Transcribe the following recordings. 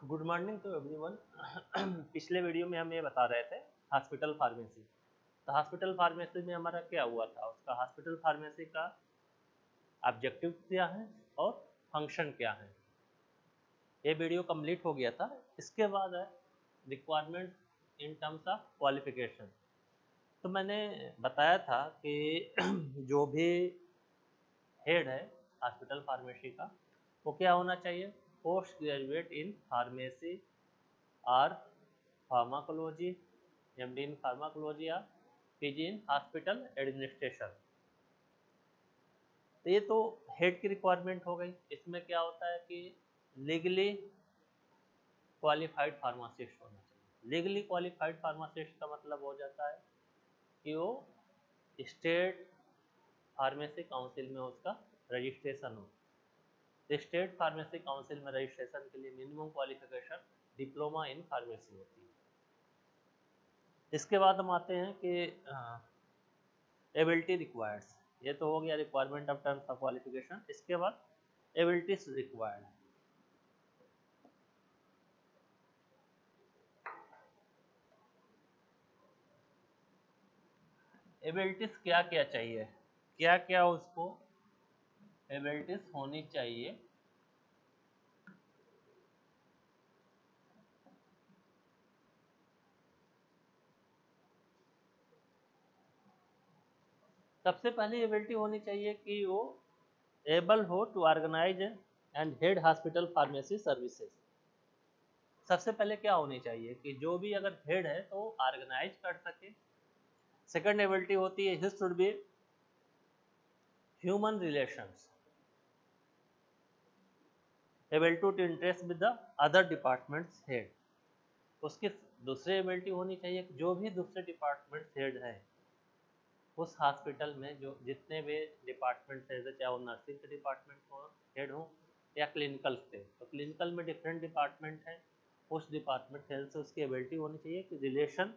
Good morning to everyone. पिछले video में हम ये बता रहे थे हॉस्पिटल फार्मेसी। तो हॉस्पिटल फार्मेसी में हमारा क्या हुआ था, उसका हॉस्पिटल फार्मेसी का ऑब्जेक्टिव क्या है और फंक्शन क्या है, ये वीडियो कंप्लीट हो गया था। इसके बाद है requirement in terms of qualification. तो मैंने बताया था कि जो भी हेड है हॉस्पिटल फार्मेसी का, वो क्या होना चाहिए, पोस्ट ग्रेजुएट इन फार्मेसी और फार्माकोलॉजी, एमडी इन फार्माकोलॉजी या पीजी इन हॉस्पिटल एडमिनिस्ट्रेशन। तो ये तो हेड की रिक्वायरमेंट हो गई। इसमें क्या होता है कि लीगली क्वालिफाइड फार्मासिस्ट होना चाहिए। लीगली क्वालिफाइड फार्मासिस्ट का मतलब हो जाता है कि वो स्टेट फार्मेसी काउंसिल में उसका रजिस्ट्रेशन हो। स्टेट फार्मेसी काउंसिल में रजिस्ट्रेशन के लिए minimum qualification diploma in pharmacy होती है। इसके बाद हम आते हैं कि एबिलिटी रिक्वायर्ड्स। ये तो हो गया requirement of terms of qualification. इसके बाद एबिलिटीज रिक्वायर्ड। एबिलिटीज क्या क्या चाहिए, क्या क्या उसको एबिलिटीज होनी चाहिए। सबसे पहली एबिलिटी होनी चाहिए कि वो एबल हो to organise and head hospital pharmacy services. सबसे पहले क्या होनी चाहिए कि जो भी अगर हेड है तो ऑर्गेनाइज कर सके। सेकंड एबिलिटी होती है his should be human relations, able to interest with the other departments head. उसकी दूसरी एबिलिटी होनी चाहिए कि जो भी दूसरे डिपार्टमेंट्स हेड हैं उस हॉस्पिटल में, जो जितने भी डिपार्टमेंट्स हैं, चाहे वो नर्सिंग के डिपार्टमेंट हो हेड हो या क्लिनिकल से, तो क्लिनिकल में डिफरेंट डिपार्टमेंट हैं, उस डिपार्टमेंट हेड से उसकी एबिलिटी होनी चाहिए कि रिलेशन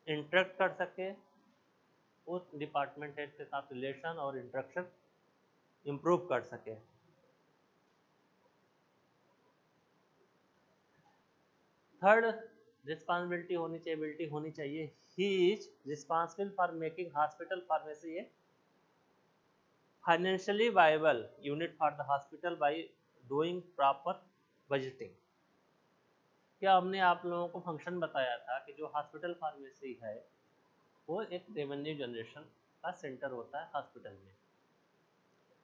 इंटरेक्ट कर सके, उस डिपार्टमेंट हेड के साथ रिलेशन और इंटरेक्शन इम्प्रूव कर सके। थर्ड रिस्पॉन्सिबिलिटी होनी चाहिए, एबिलिटी होनी चाहिए, he is responsible for making hospital pharmacy A financially viable unit for the hospital by doing proper budgeting. क्या हमने आप लोगों को फंक्शन बताया था कि जो हॉस्पिटल फार्मेसी है वो एक रेवेन्यू जनरेशन का सेंटर होता है हॉस्पिटल में।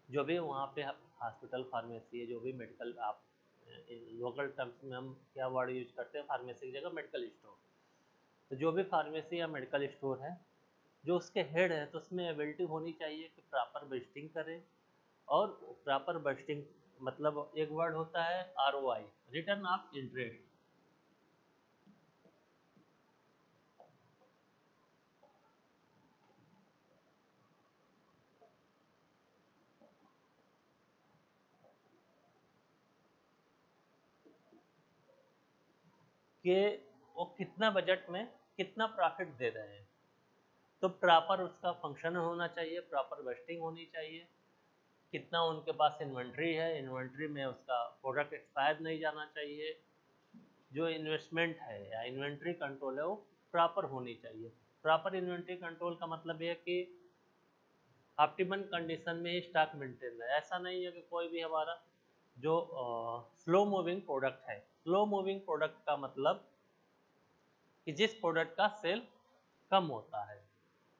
जो भी वहाँ पे हॉस्पिटल फार्मेसी है, जो भी मेडिकल, आप लोकल टर्म्स में हम क्या वर्ड यूज करते हैं, फार्मेसी की जगह मेडिकल स्टोर। तो जो भी फार्मेसी या मेडिकल स्टोर है, जो उसके हेड है, तो उसमें एबिलिटी होनी चाहिए कि प्रॉपर बजटिंग करे। और प्रॉपर बजटिंग मतलब एक वर्ड होता है ROI, रिटर्न ऑफ इंटरेस्ट। कि वो कितना बजट में कितना प्रॉफिट दे रहे हैं। तो प्रॉपर उसका फंक्शन होना चाहिए, प्रॉपर बजटिंग होनी चाहिए, कितना उनके पास इन्वेंट्री है, इन्वेंट्री में उसका प्रोडक्ट एक्सपायर नहीं जाना चाहिए, जो इन्वेस्टमेंट है या इन्वेंट्री कंट्रोल है वो प्रॉपर होनी चाहिए। प्रॉपर इन्वेंट्री कंट्रोल का मतलब ये है कि ऑप्टिमम कंडीशन में ही स्टॉक मेंटेन रहे। ऐसा नहीं है कि कोई भी हमारा जो स्लो मूविंग प्रोडक्ट है, स्लो मूविंग प्रोडक्ट का मतलब कि जिस प्रोडक्ट का सेल कम होता है।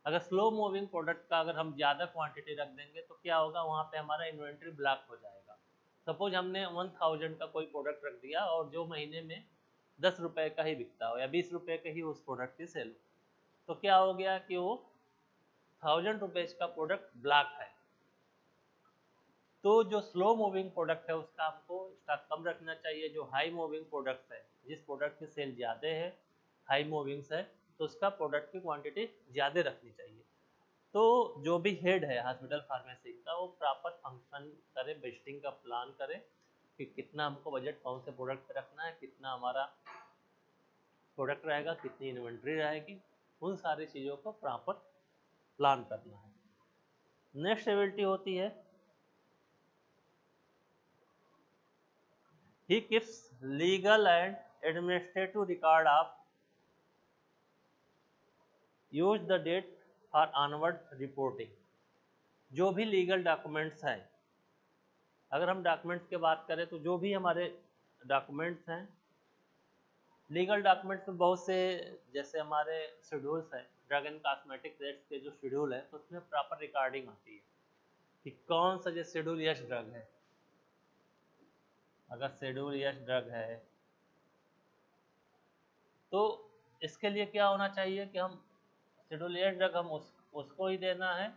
अगर स्लो मूविंग प्रोडक्ट का अगर हम ज़्यादा क्वांटिटी रख देंगे तो क्या होगा, वहाँ पे हमारा इन्वेंट्री ब्लॉक हो जाएगा। सपोज हमने 1000 का कोई प्रोडक्ट रख दिया और जो महीने में 10 रुपये का ही बिकता हो या 20 रुपये का ही उस प्रोडक्ट की सेल हो, तो क्या हो गया कि वो 1000 रुपीज़ का प्रोडक्ट ब्लॉक है। तो जो स्लो मूविंग प्रोडक्ट है उसका हमको स्टॉक कम रखना चाहिए। जो हाई मूविंग प्रोडक्ट है, जिस प्रोडक्ट की सेल ज़्यादा है, हाई मूविंग्स है, तो उसका प्रोडक्ट की क्वांटिटी ज़्यादा रखनी चाहिए। तो जो भी हेड है हॉस्पिटल फार्मेसी का, वो प्रॉपर फंक्शन करे, बजटिंग का प्लान करे कि कितना हमको बजट कौन से प्रोडक्ट पे रखना है, कितना हमारा प्रोडक्ट रहेगा, कितनी इन्वेंट्री रहेगी, उन सारी चीज़ों को प्रॉपर प्लान करना है। नेक्स्ट एबिलिटी होती है he keeps legal and administrative record of use the date for onward reporting. जो भी लीगल डॉक्यूमेंट्स हैं, अगर हम डॉक्यूमेंट्स की बात करें तो जो भी हमारे डॉक्यूमेंट्स हैं, लीगल डॉक्यूमेंट्स में बहुत से, जैसे हमारे शेड्यूल्स हैं, ड्रग एंड कॉस्मेटिक रेट्स के जो शेड्यूल है, तो उसमें प्रॉपर रिकॉर्डिंग होती है कि कौन सा जो शेड्यूल यस ड्रग है। अगर शेड्यूल यस ड्रग है तो इसके लिए क्या होना चाहिए कि हम शेड्यूल यस ड्रग हम उसको ही देना है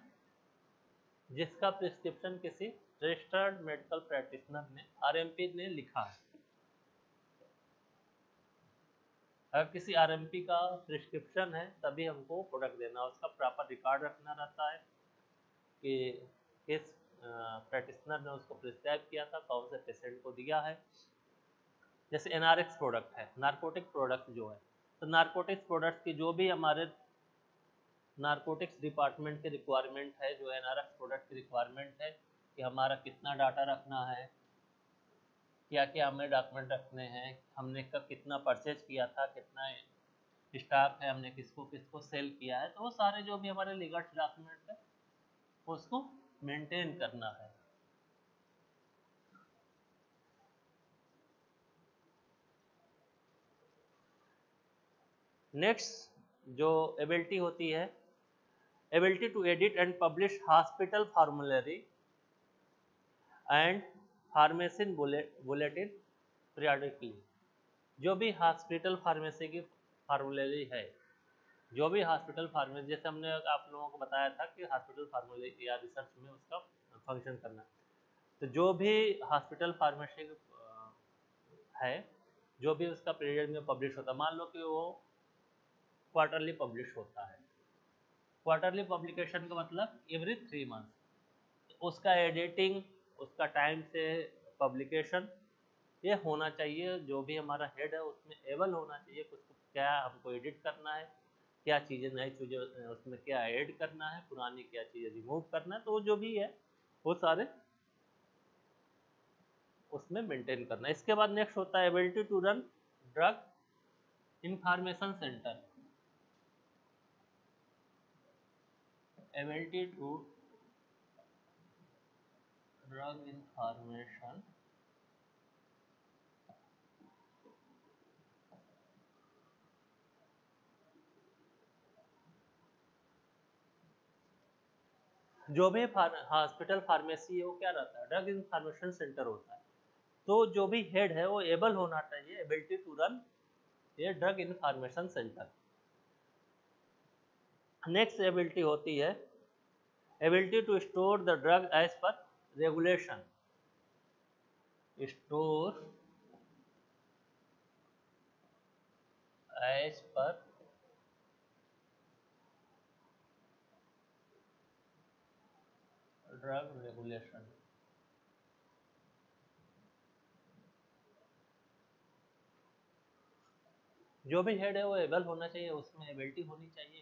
जिसका प्रिस्क्रिप्शन किसी रजिस्टर्ड मेडिकल प्रैक्टिशनर ने, आरएमपी ने लिखा है। अगर किसी आरएमपी का प्रिस्क्रिप्शन है तभी हमको प्रोडक्ट देना, उसका प्रॉपर रिकॉर्ड रखना रहता है कि किस प्रैक्टिशनर ने उसको प्रिस्क्राइब किया था, कौन से पेशेंट को दिया है। जैसे एनआरएक्स प्रोडक्ट है, नारकोटिक प्रोडक्ट जो है, तो नारकोटिक्स प्रोडक्ट की जो भी हमारे नारकोटिक्स डिपार्टमेंट की रिक्वायरमेंट है, जो एनआरएक्स प्रोडक्ट की रिक्वायरमेंट है कि हमारा कितना डाटा रखना है, क्या क्या हमें डॉक्यूमेंट रखने हैं, हमने कब कितना परचेज किया था, कितना स्टॉक है, हमने किसको किसको सेल किया है, तो वो सारे जो भी हमारे लीगल डॉक्यूमेंट है उसको मेंटेन करना है। नेक्स्ट जो एबिलिटी होती है, ability to edit and publish hospital formulary and pharmacy bulletin periodically. जो भी हॉस्पिटल फार्मेसी की फार्मूलरी है, जो भी हॉस्पिटल फार्मेसी, जैसे हमने आप लोगों को बताया था कि हॉस्पिटल फार्मूलरी या रिसर्च में उसका फंक्शन करना, तो जो भी हॉस्पिटल फार्मेसी है, जो भी उसका पीरियड में पब्लिश होता है, मान लो कि वो क्वार्टरली पब्लिश होता है। क्वार्टरली पब्लिकेशन का मतलब एवरी 3 मंथ, उसका एडिटिंग, उसका टाइम से पब्लिकेशन ये होना चाहिए। जो भी हमारा हेड है उसमें एबल होना चाहिए कि उसको क्या हमको एडिट करना है, क्या चीज़ें नई चीज़ें उसमें क्या ऐड करना है, पुरानी क्या चीज़ें रिमूव करना है, तो जो भी है वो सारे उसमें मेंटेन करना है। इसके बाद नेक्स्ट होता है ability to run drug information centre. Ability to drug information जो भी हॉस्पिटल फार्मेसी है वो क्या रहता है, ड्रग इंफॉर्मेशन सेंटर होता है। तो जो भी हेड है वो एबल होना चाहिए, एबिलिटी टू रन ये drug information centre. Next ability होती है ability to store the drug as per regulation. Store as per drug regulation. जो भी हेड है वो एबल होना चाहिए, उसमें एबिलिटी होनी चाहिए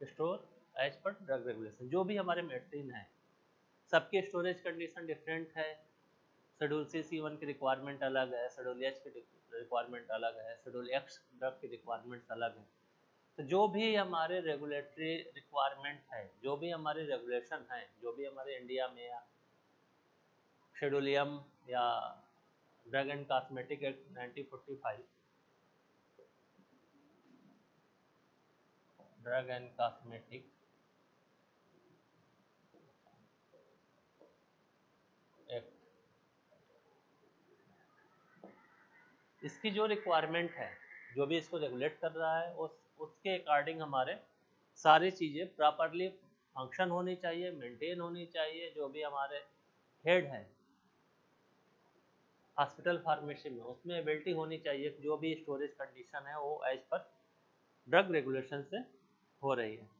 store as per drug regulation. जो भी हमारे मेडिसिन है सबकी स्टोरेज कंडीशन डिफरेंट है। शेड्यूल C1 की रिक्वायरमेंट अलग है, शेड्यूल H की रिक्वायरमेंट अलग है, शेड्यूल X ड्रग की रिक्वायरमेंट्स अलग है। तो जो भी हमारे रेगुलेटरी रिक्वायरमेंट है, जो भी हमारे रेगुलेशन है, जो भी हमारे इंडिया में या शेड्यूल M या drug and cosmetic act 1945, drug and cosmetic act, इसकी जो रिक्वायरमेंट है, जो भी इसको रेगुलेट कर रहा है, उसके अकॉर्डिंग हमारे सारी चीज़ें प्रॉपरली फंक्शन होनी चाहिए, मेंटेन होनी चाहिए। जो भी हमारे हेड है हॉस्पिटल फार्मेसी में, उसमें एबिलिटी होनी चाहिए कि जो भी स्टोरेज कंडीशन है वो एज पर ड्रग रेगुलेशन से हो रही है।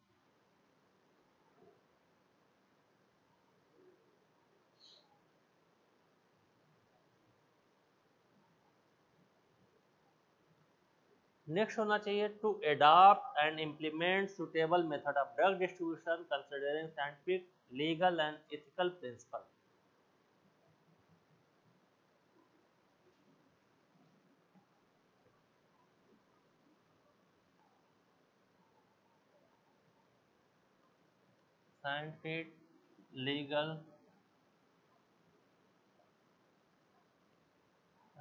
नेक्स्ट होना चाहिए to adopt and implement suitable method of drug distribution considering scientific, legal and ethical principle. scientific, legal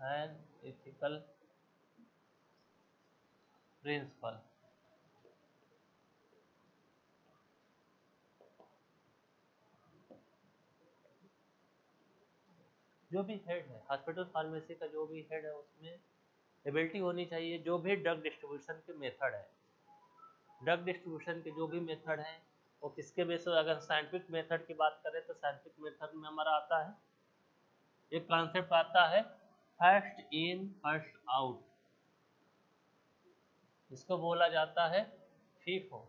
and ethical principle। जो भी हेड है हॉस्पिटल फार्मेसी का, जो भी हेड है उसमें एबिलिटी होनी चाहिए। जो भी ड्रग डिस्ट्रीब्यूशन के मेथड है, ड्रग डिस्ट्रीब्यूशन के जो भी मेथड हैं वो किसके बेस पर, अगर साइंटिफिक मेथड की बात करें तो साइंटिफिक मेथड में हमारा आता है एक कॉन्सेप्ट आता है फर्स्ट इन फर्स्ट आउट, इसको बोला जाता है फीफो।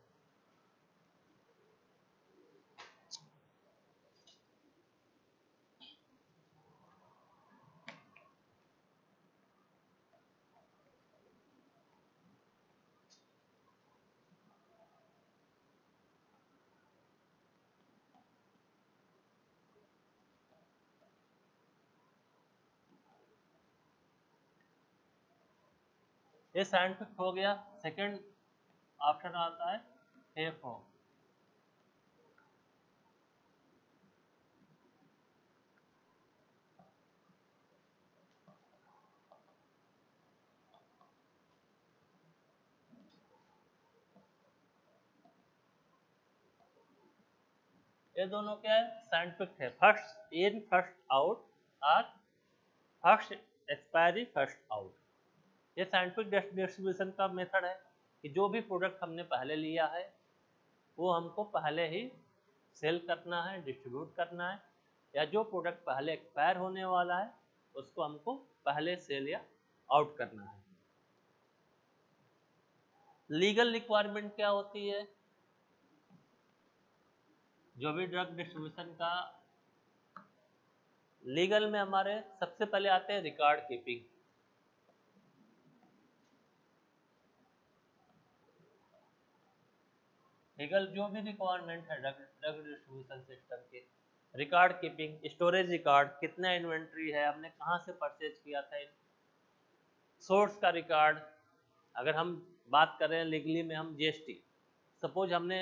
ये साइंटिफिक हो गया। सेकंड ऑप्शन आता है फीफो। ये दोनों क्या है, साइंटिफिक है। फर्स्ट इन फर्स्ट आउट और फर्स्ट एक्सपायरी फर्स्ट आउट, ये साइंटिफिक डिस्ट्रीब्यूशन का मेथड है कि जो भी प्रोडक्ट हमने पहले लिया है वो हमको पहले ही सेल करना है, डिस्ट्रीब्यूट करना है, या जो प्रोडक्ट पहले एक्सपायर होने वाला है उसको हमको पहले सेल या आउट करना है। लीगल रिक्वायरमेंट क्या होती है, जो भी ड्रग डिस्ट्रीब्यूशन का लीगल में हमारे सबसे पहले आते हैं रिकॉर्ड कीपिंग। लीगल जो भी रिक्वायरमेंट है ड्रग डिस्ट्रीब्यूशन सिस्टम के, रिकॉर्ड कीपिंग, स्टोरेज रिकॉर्ड, कितना इन्वेंट्री है, हमने कहाँ से परचेज किया था, सोर्स का रिकॉर्ड। अगर हम बात करें लीगली में, हम जीएसटी, सपोज हमने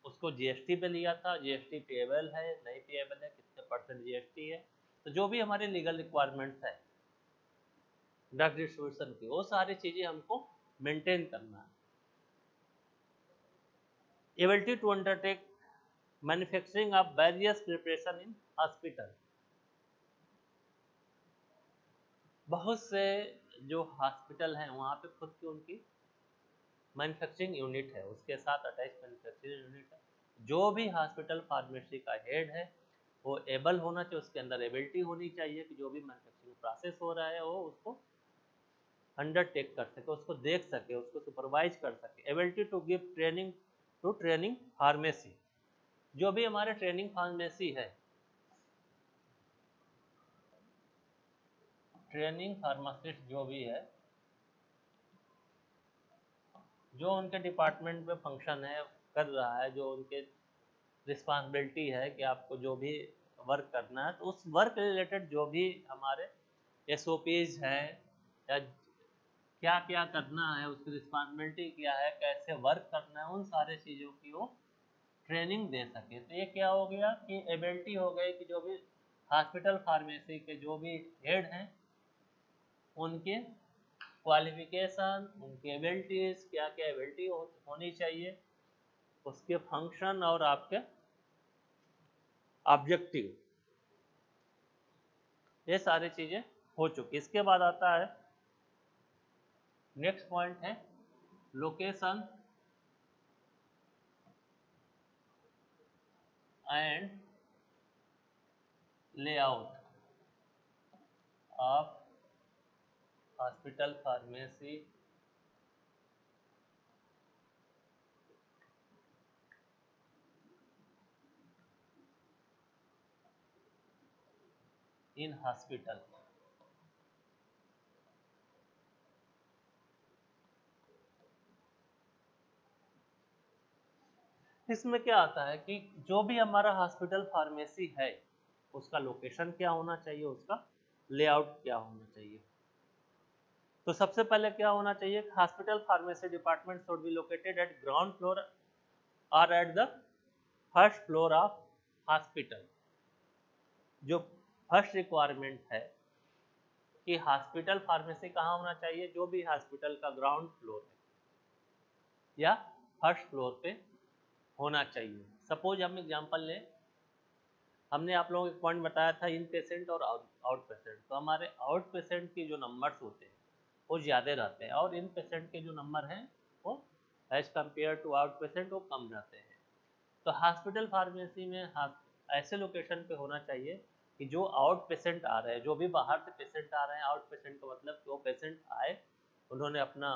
उसको जीएसटी पे लिया था, जीएसटी पेएबल है नहीं पेएबल है, कितने परसेंट जीएसटी है, तो जो भी हमारे लीगल रिक्वायरमेंट्स है ड्रग डिस्ट्रीब्यूशन की, वो सारी चीज़ें हमको मेंटेन करना है। Ability to undertake manufacturing of various preparation in hospital. बहुत से जो हॉस्पिटल हैं वहाँ पे खुद की उनकी मैन्युफैक्चरिंग यूनिट है, उसके साथ अटैच मैन्युफैक्चरिंग यूनिट है। जो भी हॉस्पिटल फार्मेसी का हेड है वो एबल होना चाहिए, उसके अंदर एबिलिटी होनी चाहिए कि जो भी मैन्युफैक्चरिंग प्रोसेस हो रहा है वो उसको अंडरटेक कर सके, उसको देख सके, उसको सुपरवाइज कर सके। Ability to give training to training pharmacy, जो भी हमारे ट्रेनिंग फार्मेसी है, ट्रेनिंग फार्मासिस्ट जो भी है, जो उनके डिपार्टमेंट में फंक्शन है कर रहा है, जो उनके रिस्पॉन्सिबिलिटी है कि आपको जो भी वर्क करना है, तो उस वर्क रिलेटेड जो भी हमारे एसओपीज हैं या क्या क्या करना है, उसकी रिस्पॉन्सिबिलिटी क्या है, कैसे वर्क करना है, उन सारे चीज़ों की वो ट्रेनिंग दे सके। तो ये क्या हो गया कि एबिलिटी हो गई कि जो भी हॉस्पिटल फार्मेसी के जो भी हेड हैं उनके क्वालिफिकेशन, उनकी एबिलिटीज, क्या क्या एबिलिटी होनी चाहिए, उसके फंक्शन और आपके ऑब्जेक्टिव, ये सारी चीज़ें हो चुकी। इसके बाद आता है नेक्स्ट पॉइंट है location and layout of hospital pharmacy in hospital. इसमें क्या आता है कि जो भी हमारा हॉस्पिटल फार्मेसी है उसका लोकेशन क्या होना चाहिए, उसका लेआउट क्या होना चाहिए। तो सबसे पहले क्या होना चाहिए, hospital pharmacy department should be located at ground floor और at the first floor of hospital. जो फर्स्ट रिक्वायरमेंट है कि हॉस्पिटल फार्मेसी कहाँ होना चाहिए, जो भी हॉस्पिटल का ग्राउंड फ्लोर है या फर्स्ट फ्लोर पे होना चाहिए। सपोज हम एग्जांपल लें, हमने आप लोगों को पॉइंट बताया था इन पेशेंट और आउट पेशेंट, तो हमारे आउट पेशेंट की जो नंबर्स होते हैं वो ज़्यादा रहते हैं और इन पेशेंट के जो नंबर हैं वो as compared to out patient वो कम रहते हैं। तो हॉस्पिटल फार्मेसी में ऐसे लोकेशन पे होना चाहिए कि जो आउट पेशेंट आ रहे हैं, जो भी बाहर से पेशेंट आ रहे हैं, आउट पेशेंट का मतलब कि वो पेशेंट आए, उन्होंने अपना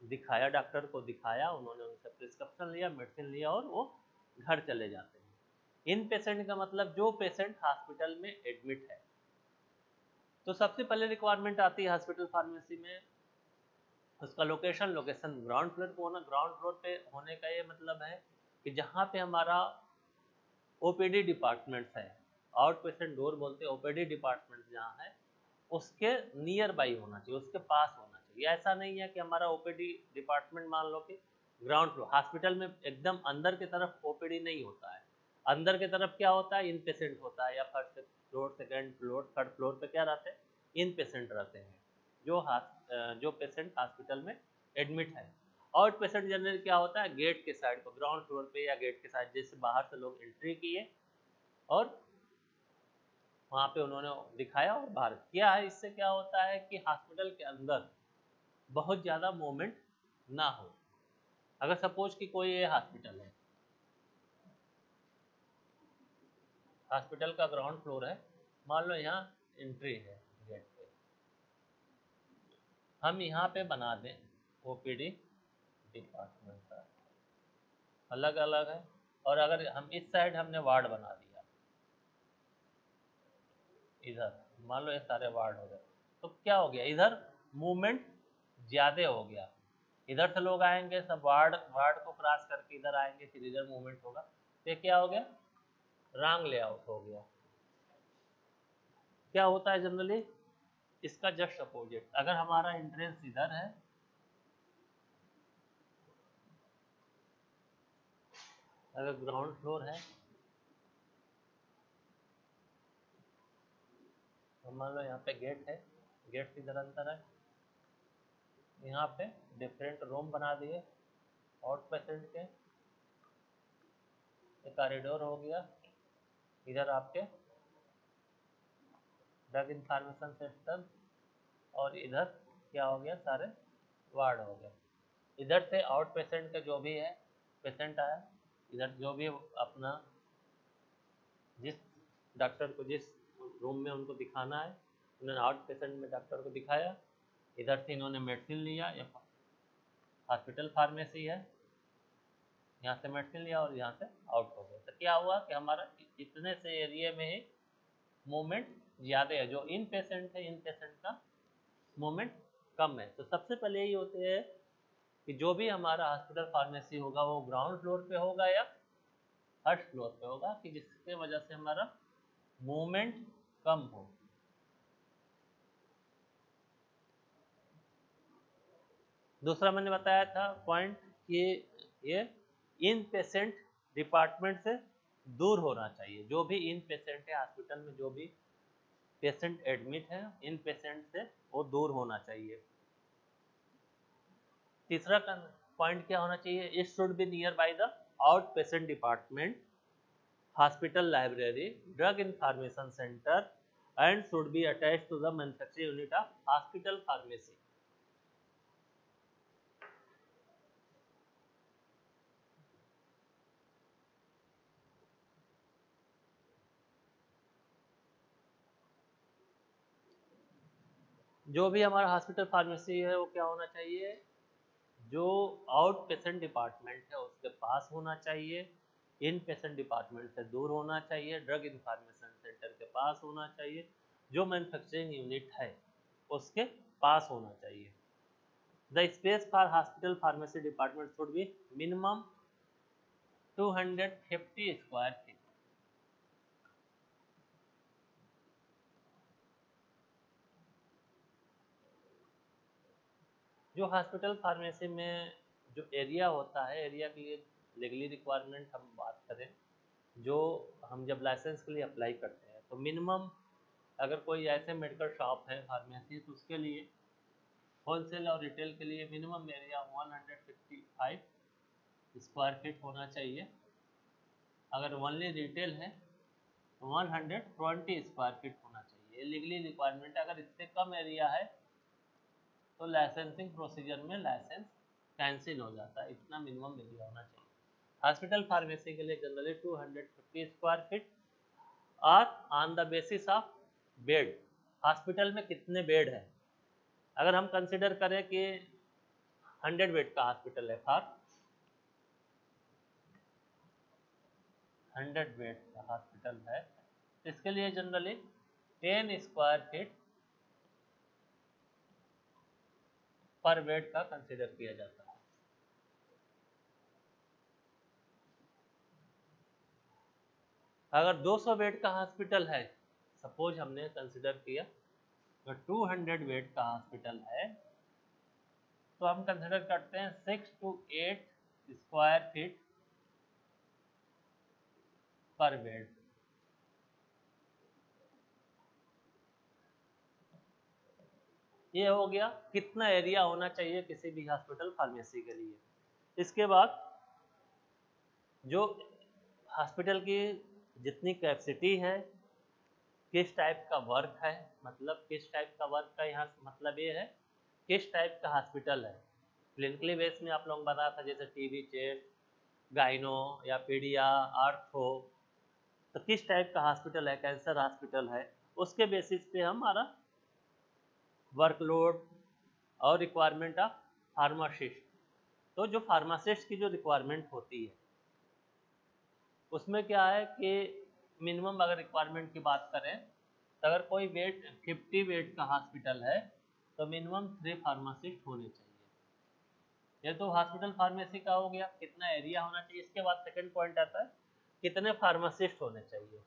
दिखाया, डॉक्टर को दिखाया, उन्होंने उनसे प्रिस्क्रिप्शन लिया, मेडिसिन लिया और वो घर चले जाते हैं। इन पेशेंट का मतलब जो पेशेंट हॉस्पिटल में एडमिट है। तो सबसे पहले रिक्वायरमेंट आती है हॉस्पिटल फार्मेसी में उसका लोकेशन ग्राउंड फ्लोर पे होना। ग्राउंड फ्लोर पे होने का ये मतलब है कि जहाँ पे हमारा ओपीडी डिपार्टमेंट्स है, आउट पेशेंट डोर बोलते हैं, ओपीडी डिपार्टमेंट जहाँ है उसके नियर बाई होना चाहिए, उसके पास होना चाहिए। ऐसा नहीं है कि हमारा ओपीडी डिपार्टमेंट मान लो कि ग्राउंड फ्लोर, हॉस्पिटल में एकदम अंदर की तरफ ओपीडी नहीं होता है। अंदर की तरफ क्या होता है, इन पेशेंट होता है, या first floor, second floor, third floor पे क्या रहते हैं, इन पेशेंट रहते हैं, जो पेशेंट हॉस्पिटल में एडमिट है। आउट पेशेंट जनरली क्या होता है, गेट के साइड पर, ग्राउंड फ्लोर पे या गेट के साइड, जैसे बाहर से लोग एंट्री किए और वहाँ पे उन्होंने दिखाया और बाहर किया है। इससे क्या होता है कि हॉस्पिटल के अंदर बहुत ज़्यादा मूवमेंट ना हो। अगर सपोज कि कोई ये हॉस्पिटल है, हॉस्पिटल का ग्राउंड फ्लोर है, मान लो यहाँ एंट्री है गेट पे, हम यहाँ पे बना दें ओपीडी डिपार्टमेंट का, अलग अलग है, और अगर हम इस साइड हमने वार्ड बना दिया, इधर मान लो ये सारे वार्ड हो गए, तो क्या हो गया, इधर मूवमेंट ज़्यादा हो गया। इधर से लोग आएंगे, सब वार्ड को क्रॉस करके इधर आएंगे, फिर इधर मूवमेंट होगा, तो ये क्या हो गया, रॉन्ग लेआउट हो गया। क्या होता है जनरली, इसका जस्ट अपोजिट, अगर हमारा एंट्रेंस इधर है, अगर ग्राउंड फ्लोर है, तो मान लो यहाँ पे गेट है, गेट से इधर अंदर है, यहाँ पे डिफरेंट रूम बना दिए आउट पेशेंट के, कॉरिडोर हो गया, इधर आपके ड्रग इंफॉर्मेशन सिस्टम, और इधर क्या हो गया, सारे वार्ड हो गए। इधर से आउट पेशेंट का जो भी है, पेशेंट आया, इधर जो भी अपना जिस डॉक्टर को जिस रूम में उनको दिखाना है, उन्होंने आउट पेशेंट में डॉक्टर को दिखाया, इधर से इन्होंने मेडिसिन लिया, या हॉस्पिटल फार्मेसी है, यहाँ से मेडिसिन लिया और यहाँ से आउट हो गया। तो क्या हुआ कि हमारा इतने से एरिया में ही मूवमेंट ज़्यादा है, जो इन पेशेंट है, इन पेशेंट का मूवमेंट कम है। तो सबसे पहले यही होते हैं कि जो भी हमारा हॉस्पिटल फार्मेसी होगा वो ग्राउंड फ्लोर पे होगा या फर्स्ट फ्लोर पे होगा, कि जिसके वजह से हमारा मूवमेंट कम हो। दूसरा मैंने बताया था पॉइंट कि ये इन पेशेंट डिपार्टमेंट से दूर होना चाहिए। जो भी इन पेशेंट है हॉस्पिटल में, जो भी पेशेंट एडमिट है, इन पेशेंट से वो दूर होना चाहिए। तीसरा पॉइंट क्या होना चाहिए, it should be near by the out patient department, hospital library, drug information centre, and should be attached to the manufacturing unit of hospital pharmacy. जो भी हमारा हॉस्पिटल फार्मेसी है वो क्या होना चाहिए, जो आउट पेशेंट डिपार्टमेंट है उसके पास होना चाहिए, इन पेशेंट डिपार्टमेंट से दूर होना चाहिए, ड्रग इंफॉर्मेशन सेंटर के पास होना चाहिए, जो मैन्युफैक्चरिंग यूनिट है उसके पास होना चाहिए। The space for hospital pharmacy department should B minimum 250 square feet. जो हॉस्पिटल फार्मेसी में जो एरिया होता है, एरिया के लिए लीगली रिक्वायरमेंट हम बात करें, जो हम जब लाइसेंस के लिए अप्लाई करते हैं तो मिनिमम अगर कोई ऐसे मेडिकल शॉप है फार्मेसी, तो उसके लिए होलसेल और रिटेल के लिए मिनिमम एरिया 155 स्क्वायर फीट होना चाहिए। अगर ओनली रिटेल है तो 120 स्क्वायर फीट होना चाहिए, लीगली रिक्वायरमेंट। अगर इससे कम एरिया है तो लाइसेंसिंग प्रोसीजर में लाइसेंस कैंसिल हो जाता है, इतना मिनिमम एरिया होना चाहिए। हॉस्पिटल फार्मेसी के लिए जनरली 250 स्क्वायर फीट और on the basis of bed, hospital में कितने बेड हैं। अगर हम कंसिडर करें कि 100 बेड का हॉस्पिटल है, फॉर 100 बेड का हॉस्पिटल है, इसके लिए जनरली 10 स्क्वायर फीट पर बेड का कंसिडर किया जाता है। अगर 200 बेड का हॉस्पिटल है, सपोज हमने कंसिडर किया, तो 200 बेड का हॉस्पिटल है, तो हम कंसिडर करते हैं 6 to 8 स्क्वायर फीट पर बेड। ये हो गया कितना एरिया होना चाहिए किसी भी हॉस्पिटल फार्मेसी के लिए। इसके बाद जो हॉस्पिटल की जितनी कैपेसिटी है, किस टाइप का वर्क है, मतलब किस टाइप का वर्क का यहाँ मतलब ये है किस टाइप का हॉस्पिटल है। क्लिनिकली बेस में आप लोग बता था, जैसे टीबी, चेस्ट, गाइनो या पीडिया, आर्थो, तो किस टाइप का हॉस्पिटल है, कैंसर हॉस्पिटल है, उसके बेसिस पे हमारा वर्कलोड और रिक्वायरमेंट ऑफ फार्मासिस्ट। तो जो फार्मासिस्ट की जो रिक्वायरमेंट होती है उसमें क्या है कि मिनिमम अगर रिक्वायरमेंट की बात करें, तो अगर कोई 50 बेड का हॉस्पिटल है तो मिनिमम 3 फार्मासिस्ट होने चाहिए। ये तो हॉस्पिटल फार्मेसी का हो गया, कितना एरिया होना चाहिए। इसके बाद सेकंड पॉइंट आता है कितने फार्मासिस्ट होने चाहिए।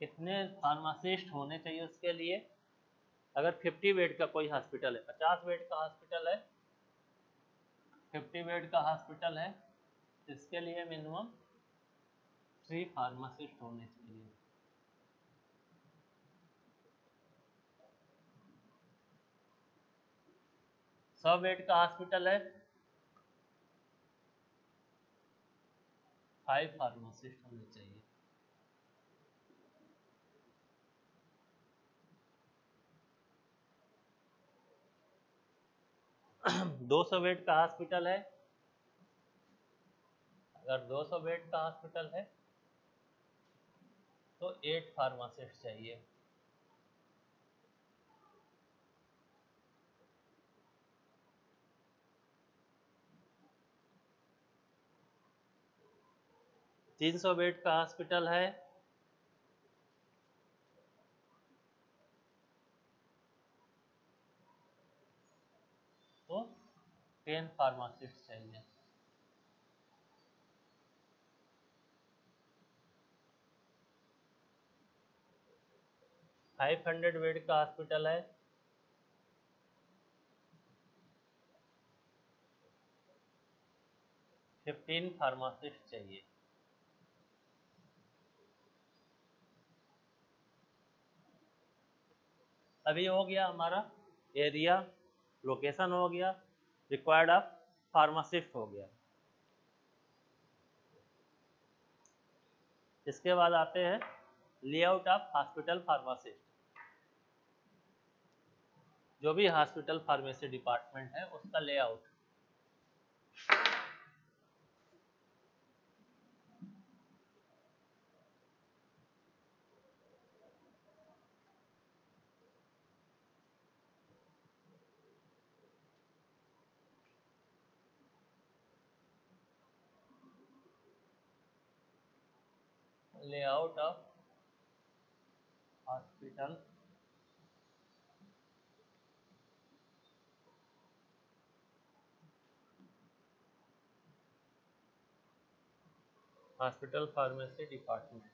कितने फार्मासिस्ट होने चाहिए उसके लिए, अगर 50 बेड का कोई हॉस्पिटल है, 50 बेड का हॉस्पिटल है, 50 बेड का हॉस्पिटल है, इसके लिए मिनिमम 3 फार्मासिस्ट होने चाहिए। सौ बेड का हॉस्पिटल है, 5 फार्मासिस्ट होने चाहिए। 200 बेड का हॉस्पिटल है, अगर 200 बेड का हॉस्पिटल है तो 8 फार्मासिस्ट चाहिए। तीन 300 बेड का हॉस्पिटल है, तो 10 फार्मासिस्ट चाहिए। 500 बेड का हॉस्पिटल है, 15 फार्मासिस्ट चाहिए। अभी हो गया हमारा एरिया, लोकेशन हो गया, रिक्वायर्ड ऑफ फार्मासिस्ट हो गया। इसके बाद आते हैं लेआउट ऑफ हॉस्पिटल फार्मासिस्ट। जो भी हॉस्पिटल फार्मेसी डिपार्टमेंट है उसका layout. Layout of hospital pharmacy department.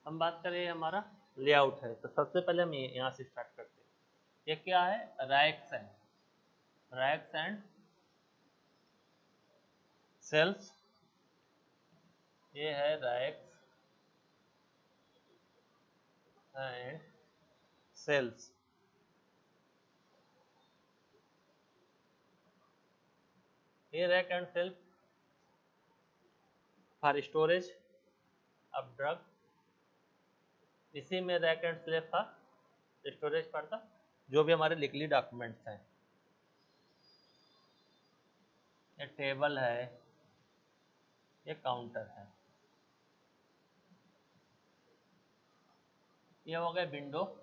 हम बात करें हमारा लेआउट है, तो सबसे पहले हम यहाँ से स्टार्ट करते हैं। ये क्या है? रैक्स है, रैक्स एंड सेल्स। ये है रैक्स एंड सेल्स। ये rack and shelf for storage of drug. इसी में rack and shelf for storage पड़ता, जो भी हमारे लीगली डॉक्यूमेंट्स हैं। ये टेबल है, ये काउंटर है, ये हो गया विंडो।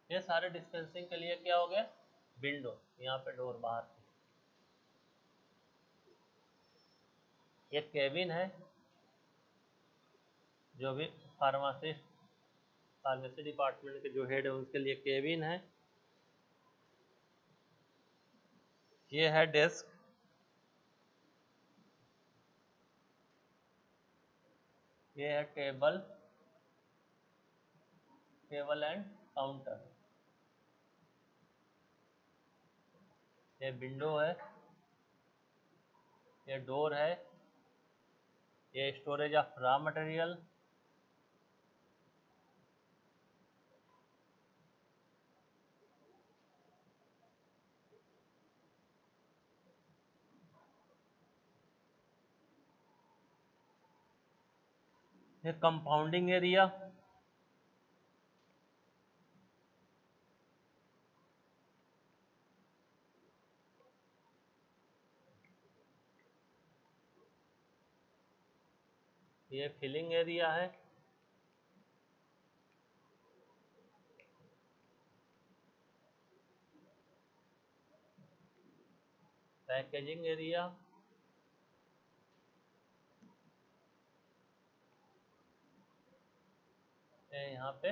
ये सारे डिस्पेंसिंग के लिए क्या हो गया? विंडो। यहाँ पे डोर बाहर की। ये केबिन है, जो भी फार्मासिस्ट, फार्मेसी डिपार्टमेंट के जो हेड है उनके लिए केबिन है। ये है डेस्क। ये है टेबल, टेबल एंड काउंटर। ये विंडो है, ये डोर है, ये स्टोरेज ऑफ रॉ मटेरियल। ये कंपाउंडिंग एरिया। ये फिलिंग एरिया है। Packaging area. यहाँ पे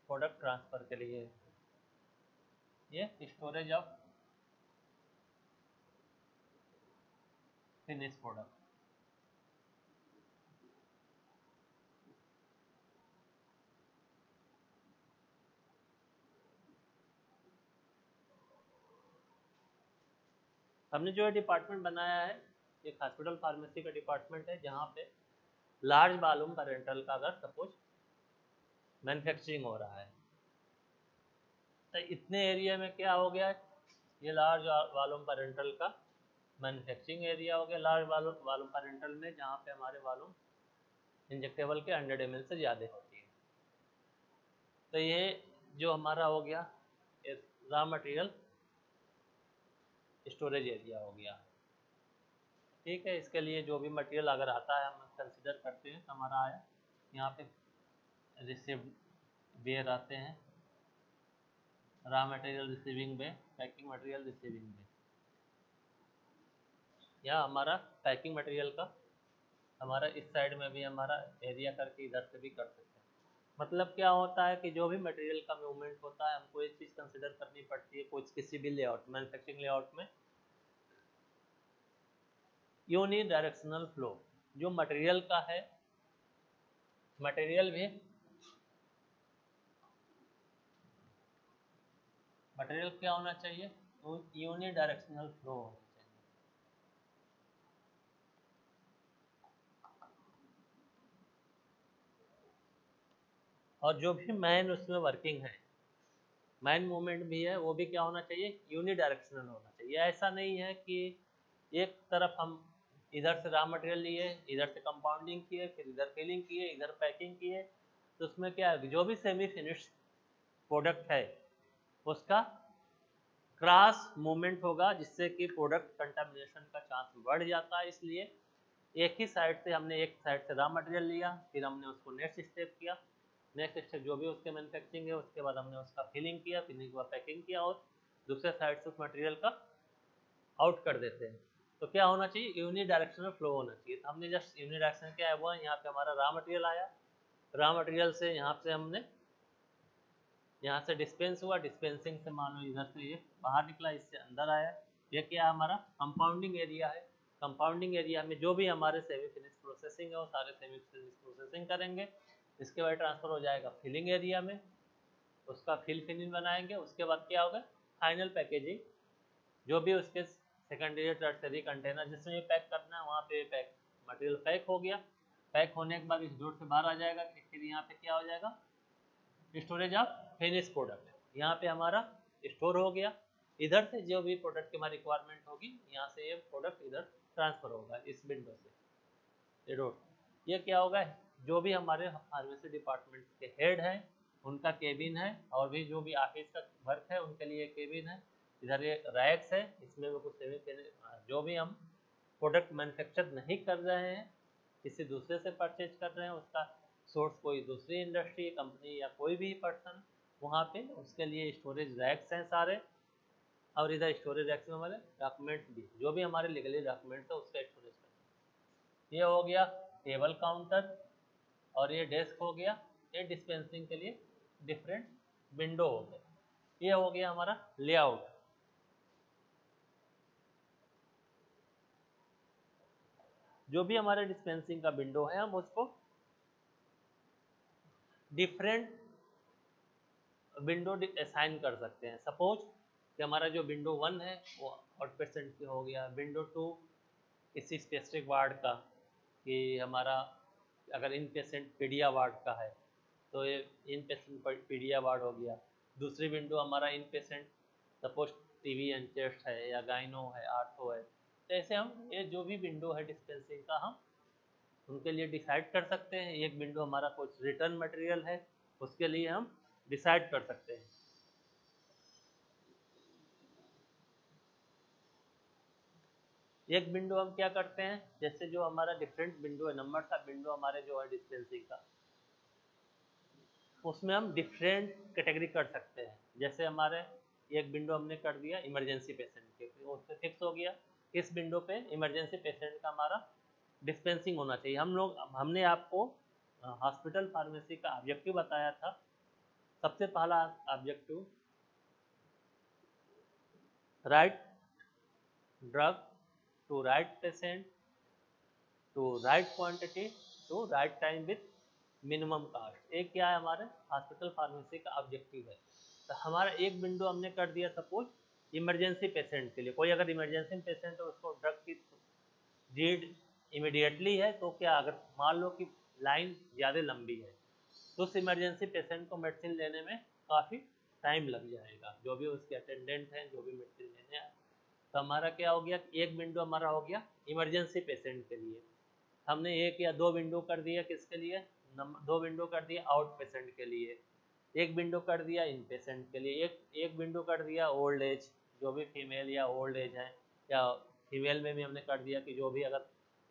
प्रोडक्ट ट्रांसफर के लिए। ये स्टोरेज ऑफ फिनिश प्रोडक्ट। हमने जो डिपार्टमेंट बनाया है, एक हॉस्पिटल फार्मेसी का डिपार्टमेंट है, जहाँ पे लार्ज वॉल्यूम पेरेंटल का अगर सपोज मैन्युफैक्चरिंग हो रहा है, तो इतने एरिया में क्या हो गया? ये लार्ज वॉल्यूम पेरेंटल का मैन्युफैक्चरिंग एरिया हो गया। लार्ज वॉल्यूम पेरेंटल में जहाँ पे हमारे वॉल्यूम इंजेक्टेबल के 100 ml से ज़्यादा होती है। तो ये जो हमारा हो गया रॉ मटेरियल स्टोरेज एरिया हो गया। ठीक है, इसके लिए जो भी मटेरियल अगर आता है हम कंसिडर करते हैं, तो हमारा आया यहाँ पे रिसीव्ड बेयर आते हैं, रॉ मटेरियल रिसीविंग बे, पैकिंग मटेरियल रिसीविंग बे। यहाँ हमारा पैकिंग मटेरियल का हमारा इस साइड में भी हमारा एरिया करके इधर से भी कर सकते हैं। मतलब क्या होता है कि जो भी मटेरियल का मूवमेंट होता है, हमको एक चीज़ कंसिडर करनी पड़ती है कुछ किसी भी लेआउट, मैन्युफैक्चरिंग लेआउट में यूनि डायरेक्शनल फ्लो। जो मटेरियल का है, मटेरियल क्या होना चाहिए? यूनि डायरेक्शनल फ्लो होना चाहिए। और जो भी मैन उसमें वर्किंग है, मैन मूवमेंट भी है, वो भी क्या होना चाहिए? यूनि डायरेक्शनल होना चाहिए। ऐसा नहीं है कि एक तरफ हम इधर से रॉ मटेरियल लिए, इधर से कंपाउंडिंग किए, फिर इधर फिलिंग किए, इधर पैकिंग किए, तो उसमें क्या है, जो भी सेमी फिनिश्ड प्रोडक्ट है उसका क्रॉस मूवमेंट होगा, जिससे कि प्रोडक्ट कंटामिनेशन का चांस बढ़ जाता है। इसलिए एक ही साइड से हमने एक साइड से रॉ मटेरियल लिया, फिर हमने उसको नेक्स्ट स्टेप किया, नेक्स्ट स्टेप जो भी उसके मैन्युफैक्चरिंग है, उसके बाद हमने उसका फिलिंग किया, फिलिंग के बाद पैकिंग किया, और दूसरे साइड से उस मटेरियल का आउट कर देते हैं। तो क्या होना चाहिए, यूनि डायरेक्शनल फ्लो होना चाहिए। तो हमने जस्ट यूनि डायरेक्शन क्या हुआ, यहाँ पे हमारा रॉ मटेरियल आया, रॉ मटेरियल से यहाँ से हमने यहाँ से डिस्पेंस हुआ, डिस्पेंसिंग से मान लो इधर से ये बाहर निकला, इससे अंदर आया। ये क्या हमारा कंपाउंडिंग एरिया है। कंपाउंडिंग एरिया में जो भी हमारे सेमी फिनिश प्रोसेसिंग है वो सारे सेमी फिनिश प्रोसेसिंग करेंगे। इसके बाद ट्रांसफर हो जाएगा फिलिंग एरिया में, उसका फिनिश बनाएंगे। उसके बाद क्या होगा, फाइनल पैकेजिंग, जो भी उसके सेकेंडरी टर्सरी कंटेनर जिसमें ये पैक करना है वहाँ पे पैक मटेरियल पैक हो गया। पैक होने के बाद इस डोर से बाहर आ जाएगा, फिर यहाँ पे क्या हो जाएगा, स्टोरेज ऑफ फिनिश प्रोडक्ट। यहाँ पे हमारा स्टोर हो गया। इधर से जो भी प्रोडक्ट की हमारी रिक्वायरमेंट होगी, यहाँ से ये प्रोडक्ट इधर ट्रांसफर होगा इस विंडो से, ये डोर। ये क्या होगा, जो भी हमारे फार्मेसी डिपार्टमेंट के हेड हैं उनका केबिन है, और भी जो भी ऑफिस का वर्क है उनके लिए केबिन है। इधर ये रैक्स है, इसमें कुछ जो भी हम प्रोडक्ट मैन्युफैक्चर नहीं कर रहे हैं, किसी दूसरे से परचेज कर रहे हैं, उसका सोर्स कोई दूसरी इंडस्ट्री कंपनी या कोई भी पर्सन, वहाँ पे उसके लिए स्टोरेज रैक्स हैं सारे। और इधर स्टोरेज रैक्स में हमारे डॉक्यूमेंट्स भी, जो भी हमारे लीगली डॉक्यूमेंट्स है उसका स्टोरेज करना। ये हो गया टेबल काउंटर, और ये डेस्क हो गया। ये डिस्पेंसिंग के लिए डिफरेंट विंडो हो गए। ये हो गया हमारा लेआउट। जो भी हमारे डिस्पेंसिंग का विंडो है हम उसको डिफरेंट विंडो असाइन कर सकते हैं। सपोज कि हमारा जो विंडो 1 है वो आउट पेशेंट की हो गया, विंडो 2 किसी स्पेसिफिक वार्ड का, कि हमारा अगर इन पेशेंट पीडिया वार्ड का है तो ये इन पेशेंट पीडिया वार्ड हो गया। दूसरी विंडो हमारा in patient suppose TV and chest है, या गाइनो है, आर्थो है। तो ऐसे हम ये जो भी विंडो है डिस्पेंसिंग का हम उनके लिए डिसाइड कर सकते हैं। एक विंडो हमारा कुछ रिटर्न मटेरियल है, उसके लिए हम डिसाइड कर सकते हैं। एक विंडो हम क्या करते हैं, जैसे जो हमारा डिफरेंट विंडो है, नंबर का विंडो हमारे जो है डिस्पेंसिंग का, उसमें हम डिफरेंट कैटेगरी कर सकते हैं। जैसे हमारे एक विंडो हमने कर दिया इमरजेंसी पेशेंट के, उस पर फिक्स हो गया इस विंडो पे इमरजेंसी पेशेंट का हमारा डिस्पेंसिंग होना चाहिए। हमने आपको हॉस्पिटल फार्मेसी का ऑब्जेक्टिव बताया था। सबसे पहला objective, right drug to right patient to right quantity to right time with minimum cost. एक क्या है हमारे हॉस्पिटल फार्मेसी का ऑब्जेक्टिव है। तो हमारा एक विंडो हमने कर दिया सपोज इमरजेंसी पेशेंट के लिए। कोई अगर इमरजेंसी पेशेंट है उसको ड्रग की नीड इमीडिएटली है, तो क्या अगर मान लो कि लाइन ज़्यादा लंबी है तो उस इमरजेंसी पेशेंट को मेडिसिन लेने में काफ़ी टाइम लग जाएगा, जो भी उसके अटेंडेंट हैं जो भी मेडिसिन लेने आए। तो हमारा क्या हो गया, एक विंडो हमारा हो गया इमरजेंसी पेशेंट के लिए। हमने एक या दो विंडो कर दिया किसके लिए, दो विंडो कर दिया आउट पेशेंट के लिए, एक विंडो कर दिया इन पेशेंट के लिए, एक विंडो कर दिया ओल्ड एज, जो भी फीमेल या ओल्ड एज है, या फीमेल में भी हमने कर दिया कि जो भी अगर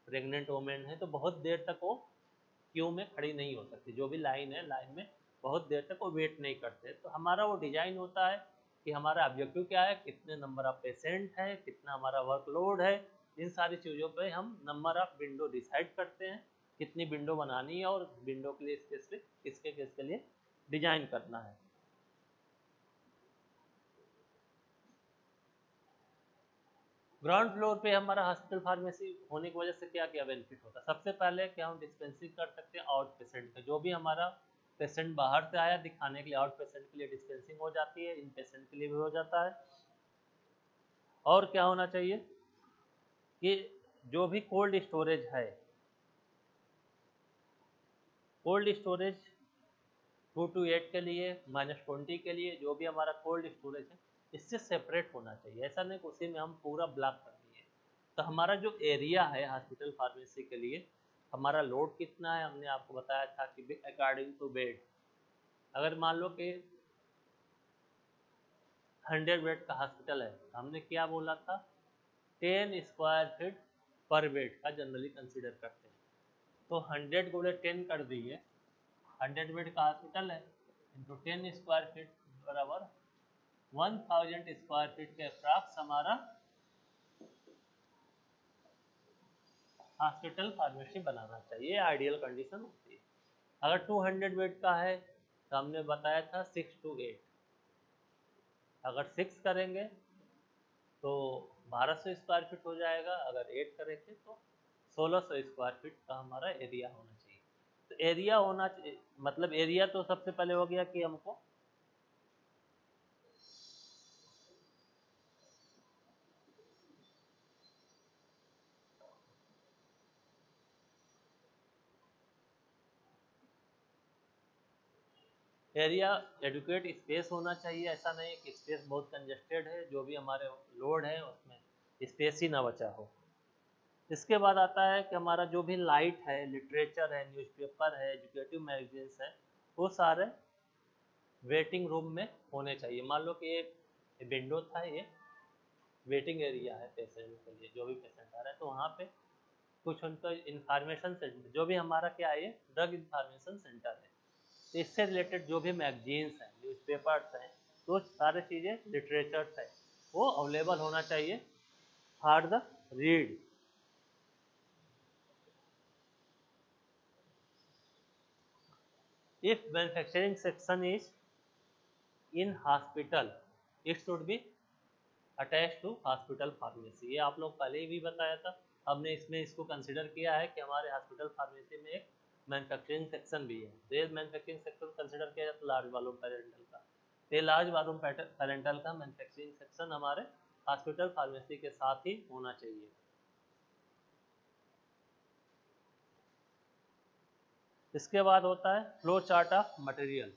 प्रेग्नेंट वोमेन है तो बहुत देर तक वो क्यू में खड़ी नहीं हो सकती, जो भी लाइन है लाइन में बहुत देर तक वो वेट नहीं करते। तो हमारा वो डिजाइन होता है कि हमारा ऑब्जेक्टिव क्या है, कितने नंबर ऑफ पेशेंट है, कितना हमारा वर्कलोड है। इन सारी चीज़ों पे हम नंबर ऑफ विंडो डिसाइड करते हैं, कितनी विंडो बनानी है और विंडो के लिए स्पेसिफिक किसके किसके लिए डिजाइन करना है। ग्राउंड फ्लोर पे हमारा हॉस्पिटल फार्मेसी होने की वजह से क्या क्या बेनिफिट होता है। सबसे पहले क्या हम डिस्पेंसिंग कर सकते हैं आउट पेशेंट का, जो भी हमारा पेशेंट बाहर से आया दिखाने के लिए आउट पेशेंट के लिए डिस्पेंसिंग हो जाती है, इन पेशेंट के लिए भी हो जाता है। और क्या होना चाहिए कि जो भी कोल्ड स्टोरेज है, कोल्ड स्टोरेज 2 to 8 के लिए, -20 के लिए, जो भी हमारा कोल्ड स्टोरेज है इससे सेपरेट होना चाहिए। ऐसा नहीं कि उसी में हम पूरा ब्लॉक कर दिए। तो हमारा जो एरिया है हॉस्पिटल फार्मेसी के लिए, हमारा लोड कितना है हमने आपको बताया था कि अकॉर्डिंग टू बेड। अगर मान लो कि 100 बेड का हॉस्पिटल है, हमने क्या बोला था, 10 स्क्वायर फीट पर बेड का जनरली कंसिडर करते हैं। तो 100 गुणे 10 कर दिए, 100 बेड का हॉस्पिटल है इंटू 10 स्क्वायर फीट बराबर 1000 स्क्वायर फीट के अप्रॉक्स हमारा हॉस्पिटल फार्मेसी बनाना चाहिए, आइडियल कंडीशन होती है। अगर 200 बेड का है तो हमने बताया था 6 to 8, अगर 6 करेंगे तो 1200 स्क्वायर फीट हो जाएगा, अगर 8 करेंगे तो 1600 स्क्वायर फीट का हमारा एरिया होना चाहिए। तो एरिया होना चाहिए, मतलब एरिया तो सबसे पहले हो गया कि हमको एरिया एडुकेट स्पेस होना चाहिए। ऐसा नहीं कि स्पेस बहुत कंजेस्टेड है, जो भी हमारे लोड है उसमें स्पेस ही ना बचा हो। इसके बाद आता है कि हमारा जो भी लाइट है, लिटरेचर है, न्यूज़पेपर है, एजुकेटिव मैगजीन्स है, वो सारे वेटिंग रूम में होने चाहिए। मान लो कि ये विंडो था, ये वेटिंग एरिया है पेशेंट के लिए, जो भी पेशेंट आ रहा है, तो वहाँ पे कुछ उनका इंफॉर्मेशन सेंटर, जो भी हमारा क्या है, ये ड्रग इंफॉर्मेशन सेंटर है, तो इससे रिलेटेड जो भी मैगजीन्स हैं, न्यूज़पेपर्स हैं, तो सारी चीज़ें, लिटरेचर्स है, वो अवेलेबल होना चाहिए for the read. If manufacturing section is in hospital, it should be attached to hospital pharmacy। ये आप लोग पहले ही भी बताया था, हमने इसमें इसको कंसिडर किया है कि हमारे हॉस्पिटल फार्मेसी में एक मैन्युफैक्चरिंग सेक्शन भी है। तो ये मैन्युफैक्चरिंग सेक्शन कंसिडर किया जाता है लार्ज वॉल्यूम पेरेंटल का, तो ये लार्ज वॉल्यूम पेरेंटल का मैन्युफैक्चरिंग सेक्शन हमारे हॉस्पिटल फार्मेसी के साथ ही होना चाहिए। इसके बाद होता है फ्लो चार्ट ऑफ मटेरियल।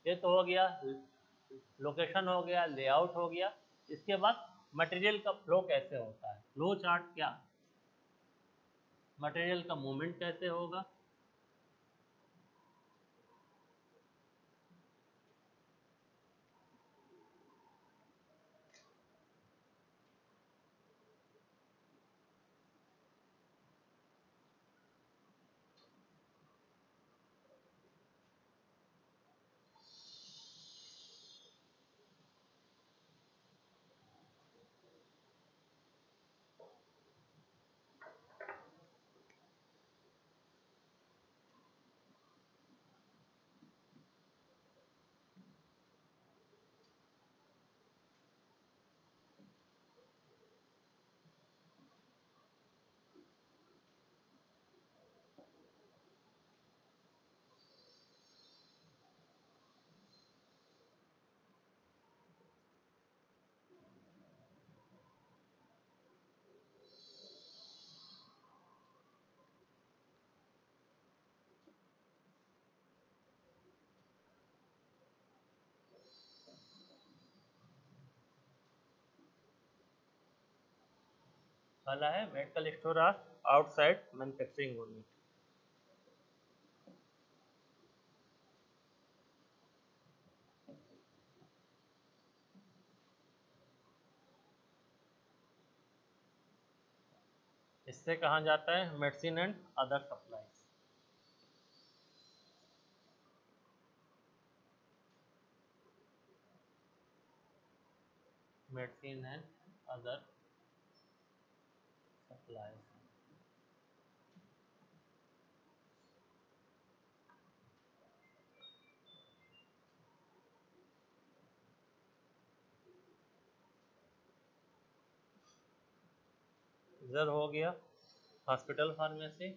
ये तो हो गया, लोकेशन हो गया, लेआउट हो गया। इसके बाद मटेरियल का फ्लो कैसे होता है, फ्लो चार्ट क्या, मटेरियल का मूवमेंट कैसे होगा। पहला है medical store or outside manufacturing unit. इससे कहाँ जाता है, medicine and other supplies. Medicine and other supplies. इधर हो गया हॉस्पिटल फार्मेसी।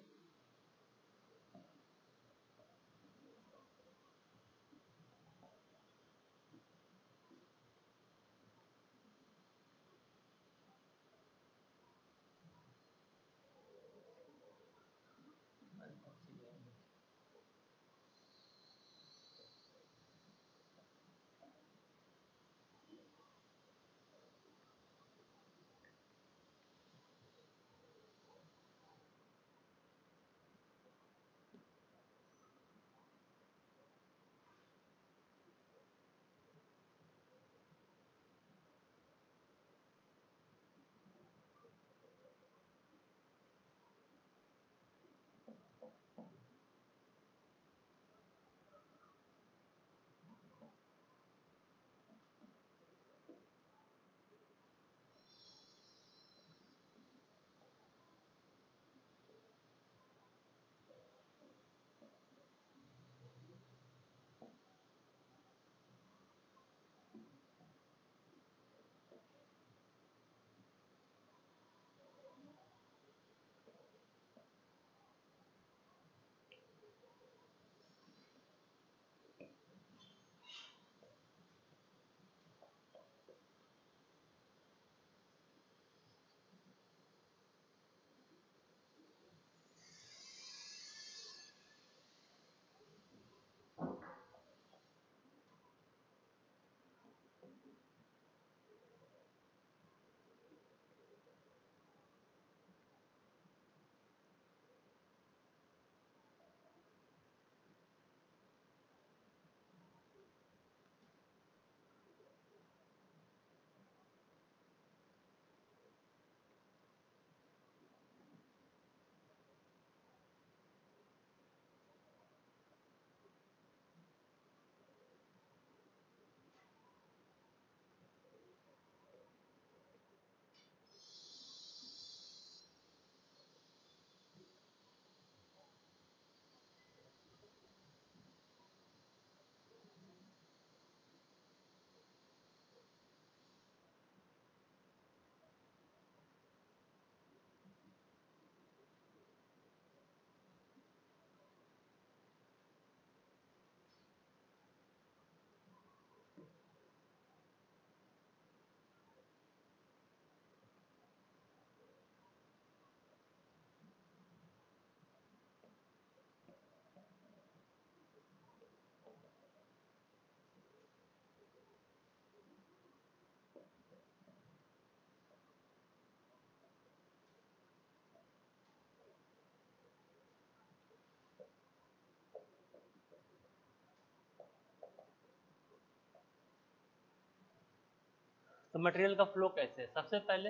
तो मटेरियल का फ्लो कैसे है? सबसे पहले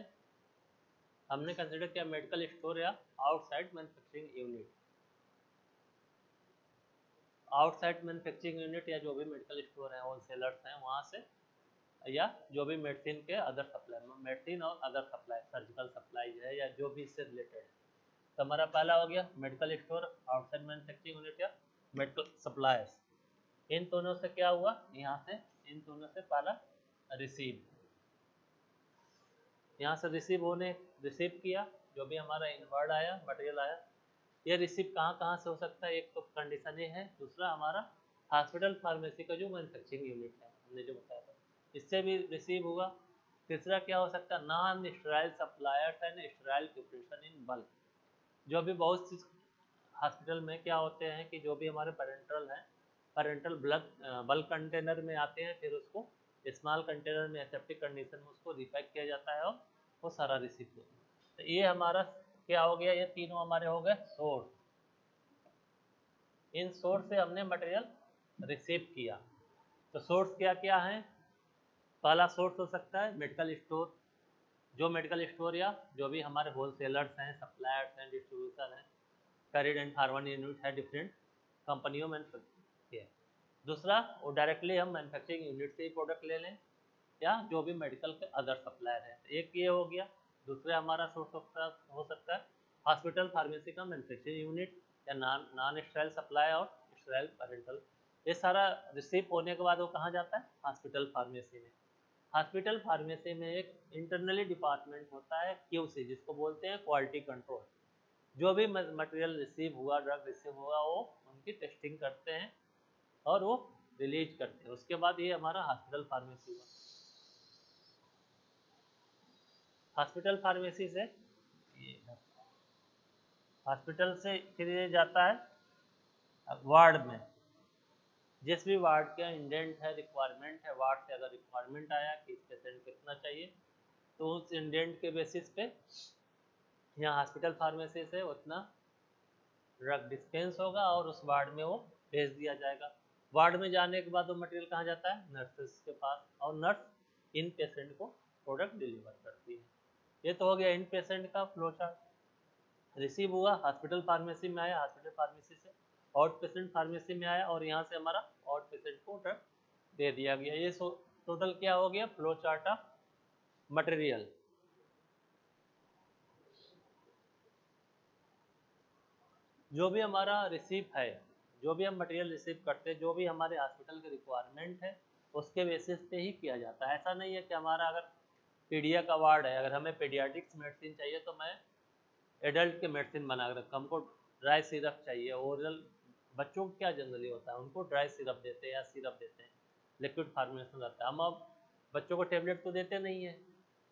हमने कंसिडर किया मेडिकल स्टोर या outside manufacturing unit. Outside manufacturing unit या जो भी मेडिकल स्टोर है, होलसेलर्स हैं, वहाँ से, या जो भी मेडिसिन के अदर सप्लाई, मेडिसिन और अदर सप्लाई, सर्जिकल सप्लाई है या जो भी इससे रिलेटेड है। तो हमारा पहला हो गया medical store, outside manufacturing unit या मेडिकल सप्लायर्स। इन दोनों से क्या हुआ, यहाँ से इन दोनों से पहला रिसीव, यहाँ से रिसीव किया जो भी हमारा इनवर्ड आया, मटेरियल आया। ये रिसीव कहाँ से हो सकता है? एक तो कंडीशन ये है, दूसरा हमारा हॉस्पिटल फार्मेसी का जो मैन्युफैक्चरिंग यूनिट है, हमने जो बताया था, इससे भी रिसीव होगा। तीसरा क्या हो सकता है? Non sterile suppliers and sterile preparation in bulk. जो भी बहुत सी हॉस्पिटल में क्या होते हैं कि जो भी हमारे पेरेंटल बल्क कंटेनर में आते हैं, फिर उसको स्मॉल कंटेनर में एसेप्टिक कंडीशन में उसको रिपैक किया जाता है और वो सारा रिसीव होता है। तो ये हमारा क्या हो गया? ये तीनों हमारे हो गए सोर्स। इन सोर्स से हमने मटेरियल रिसीव किया। तो सोर्स क्या क्या है? पहला सोर्स हो सकता है मेडिकल स्टोर, जो मेडिकल स्टोर या जो भी हमारे होलसेलर्स हैं, सप्लायर्स हैं, डिस्ट्रीब्यूटर हैं, कैरिड एंड फार्मर यूनिट है, डिफरेंट कंपनियों में मैन्युफैक्चर। दूसरा, वो डायरेक्टली हम मैन्युफैक्चरिंग यूनिट से ही प्रोडक्ट ले लें या जो भी मेडिकल के अदर सप्लायर हैं। एक ये हो गया। दूसरा हमारा सोर्स हो सकता है हॉस्पिटल फार्मेसी का मैन्युफैक्चरिंग यूनिट या नॉन स्टेराइल सप्लाई और स्टेराइल पेरेंटल। ये सारा रिसीव होने के बाद वो कहाँ जाता है? हॉस्पिटल फार्मेसी में। हॉस्पिटल फार्मेसी में एक इंटरनली डिपार्टमेंट होता है QC, जिसको बोलते हैं क्वालिटी कंट्रोल। जो भी मटेरियल रिसीव हुआ, ड्रग रिसीव हुआ, वो उनकी टेस्टिंग करते हैं और वो रिलीज करते हैं। उसके बाद ये हमारा हॉस्पिटल फार्मेसी हुआ। हॉस्पिटल फार्मेसी से हॉस्पिटल से फिर ये जाता है वार्ड में। जिस भी वार्ड का इंडेंट है, रिक्वायरमेंट है, वार्ड से अगर रिक्वायरमेंट आया कि इस पेशेंट कितना चाहिए, तो उस इंडेंट के बेसिस पे यहाँ हॉस्पिटल फार्मेसी से उतना ड्रग डिस्पेंस होगा और उस वार्ड में वो भेज दिया जाएगा। वार्ड में जाने के बाद वो मटेरियल कहाँ जाता है? नर्सेस के पास, और नर्स इन पेशेंट को प्रोडक्ट डिलीवर करती है। ये तो हो गया इन पेशेंट का फ्लो चार्ट। रिसीव हुआ, हॉस्पिटल फार्मेसी में आया, हॉस्पिटल फार्मेसी से आउट पेशेंट फार्मेसी में आया और यहाँ से हमारा आउट पेशेंट को ड्रग दे दिया गया। ये टोटल क्या हो गया? Flow chart of material. जो भी हमारा रिसीव है, जो भी हम मटेरियल रिसीव करते हैं, जो भी हमारे हॉस्पिटल के रिक्वायरमेंट है, उसके बेसिस पे ही किया जाता है। ऐसा नहीं है कि हमारा अगर पीडिया का वार्ड है, अगर हमें पीडियाट्रिक्स मेडिसिन चाहिए तो मैं एडल्ट के मेडिसिन बना कर रखा, हमको ड्राई सिरप चाहिए, ओरल बच्चों को क्या जनरली होता है, उनको ड्राई सिरप देते हैं या सिरप देते हैं, लिक्विड फार्मेशन रहता है। हम अब बच्चों को टेबलेट तो देते नहीं है।